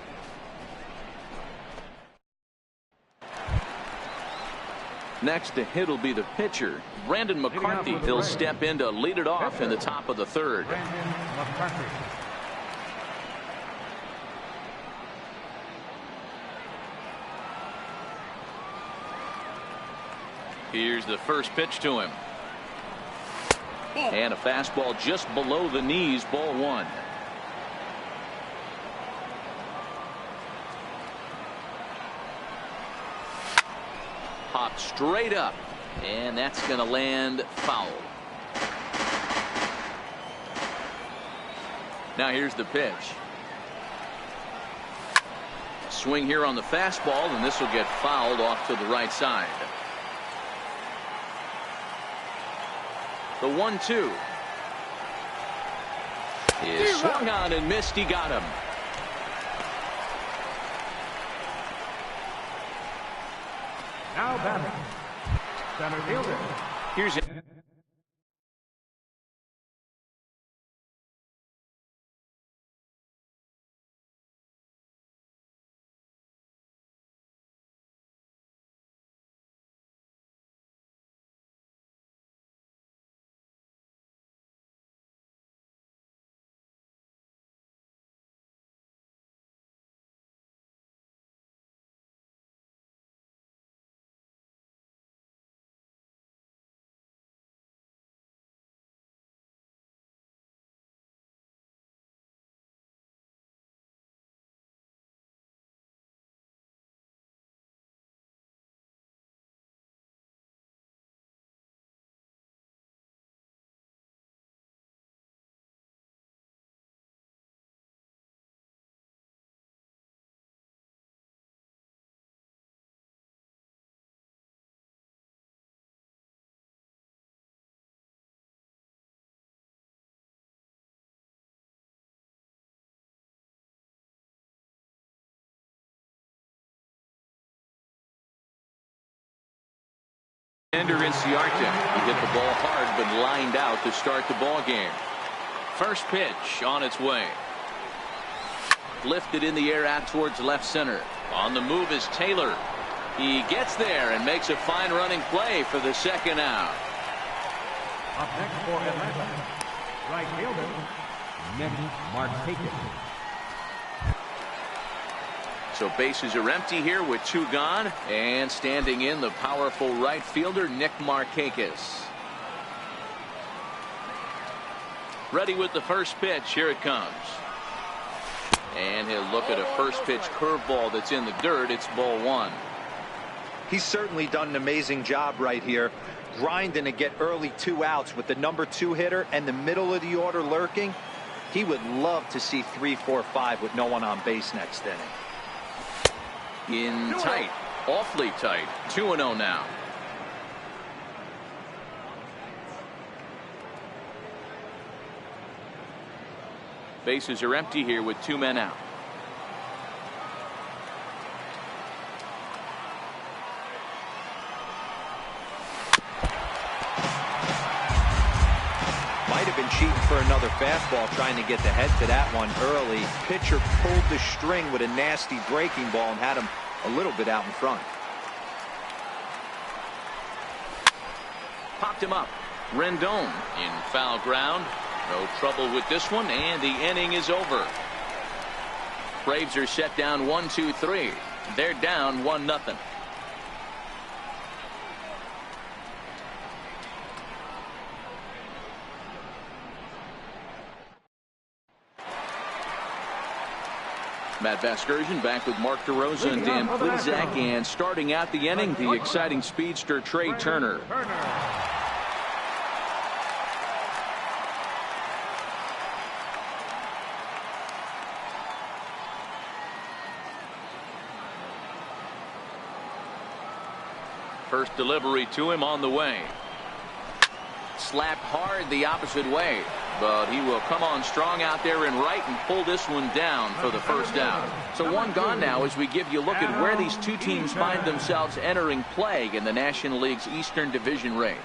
Next to hit will be the pitcher, Brandon McCarthy. He'll step in to lead it off in the top of the third. Here's the first pitch to him. And a fastball just below the knees, ball 1. Popped straight up, and that's going to land foul. Now here's the pitch. Swing here on the fastball, and this will get fouled off to the right side. The 1-2. is swung on and missed. He got him. Now batting, center fielder. Here's it. Ender Inciarte. He hit the ball hard but lined out to start the ball game. First pitch on its way. Lifted in the air out towards left center. On the move is Taylor. He gets there and makes a fine running play for the second out. Up next for Atlanta, right fielder, Nick Markakis. So bases are empty here with 2 gone, and standing in the powerful right fielder Nick Markakis. Ready with the first pitch. Here it comes. And he'll look at a first pitch curveball that's in the dirt. It's ball 1. He's certainly done an amazing job right here, grinding to get early 2 outs with the number 2 hitter and the middle of the order lurking. He would love to see 3, 4, 5 with no one on base next inning. In tight, awfully tight. 2-0 now. Bases are empty here with 2 men out. Might have been cheating for another fastball, trying to get the head to that one early. Pitcher pulled the string with a nasty breaking ball and had him a little bit out in front. Popped him up. Rendon in foul ground. No trouble with this one, and the inning is over. Braves are set down 1-2-3. They're down 1-0. Matt Vasgersian back with Mark DeRosa and Dan Plesac, and starting out the inning, the exciting speedster Trey Turner. First delivery to him on the way. Slapped hard the opposite way, but he will come on strong out there in right and pull this one down for the first out. So 1 gone now as we give you a look at where these 2 teams find themselves entering play in the National League's Eastern Division race.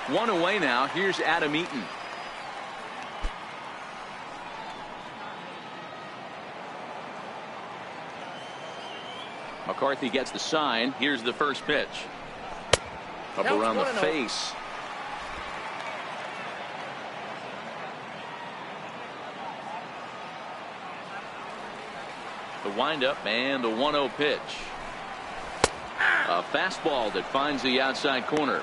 One away now. Here's Adam Eaton. McCarthy gets the sign. Here's the first pitch. Up around the face. The windup and the 1-0 pitch. A fastball that finds the outside corner.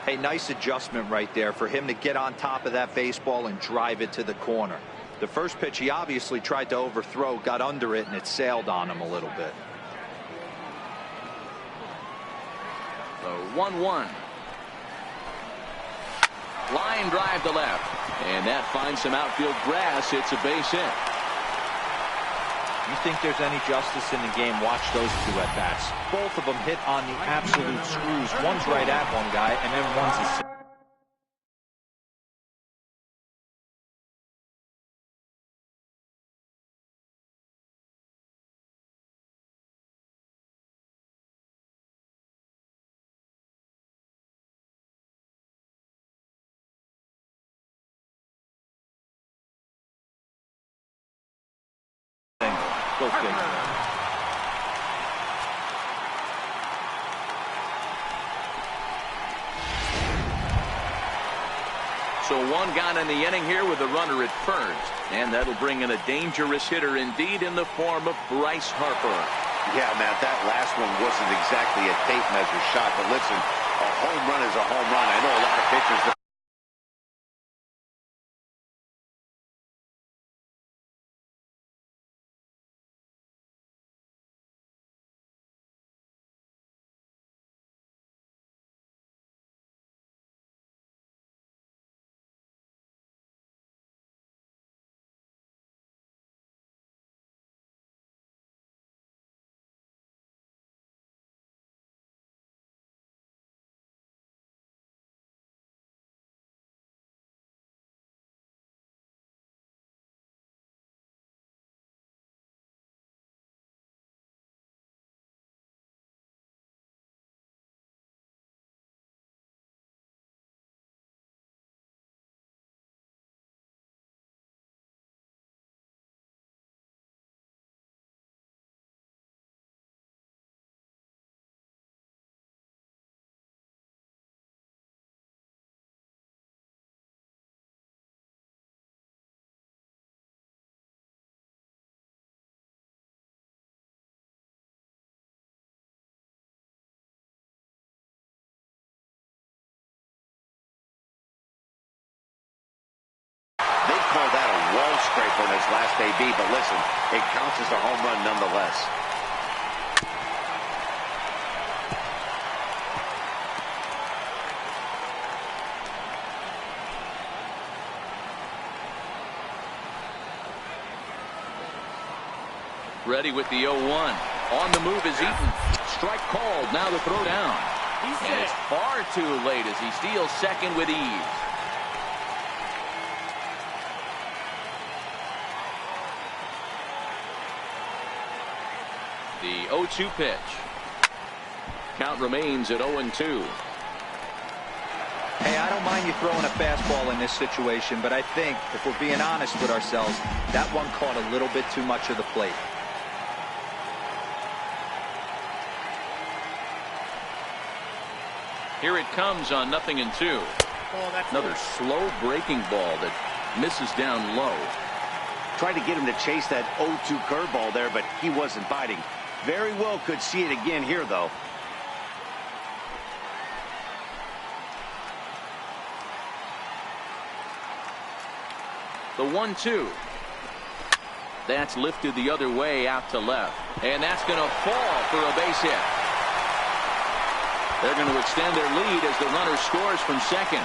A nice adjustment right there for him to get on top of that baseball and drive it to the corner. The first pitch he obviously tried to overthrow, got under it, and it sailed on him a little bit. So 1-1. Line drive to left. And that finds some outfield grass. It's a base hit. You think there's any justice in the game, watch those two at-bats. Both of them hit on the absolute screws. One's right at one guy, and then one's a... Go figure. So one gone in the inning here with a runner at first. And that'll bring in a dangerous hitter indeed in the form of Bryce Harper. Yeah, Matt, that last one wasn't exactly a tape measure shot. But listen, a home run is a home run. I know a lot of pitchers... They call that a wall scraper in his last AB, but listen, it counts as a home run nonetheless. Ready with the 0-1. On the move is Eaton. Strike called. Now the throw down. And it's far too late as he steals second with ease. The 0-2 pitch. Count remains at 0-2. Hey, I don't mind you throwing a fastball in this situation, but I think, if we're being honest with ourselves, that one caught a little bit too much of the plate. Here it comes on 0-2. Another slow breaking ball that misses down low. Tried to get him to chase that 0-2 curveball there, but he wasn't biting. Very well could see it again here, though. The 1-2. That's lifted the other way out to left. And that's going to fall for a base hit. They're going to extend their lead as the runner scores from second.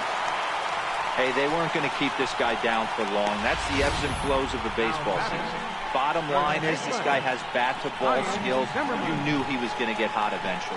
Hey, they weren't going to keep this guy down for long. That's the ebbs and flows of the baseball season. Bottom line is this guy has bat-to-ball skills. You knew he was going to get hot eventually.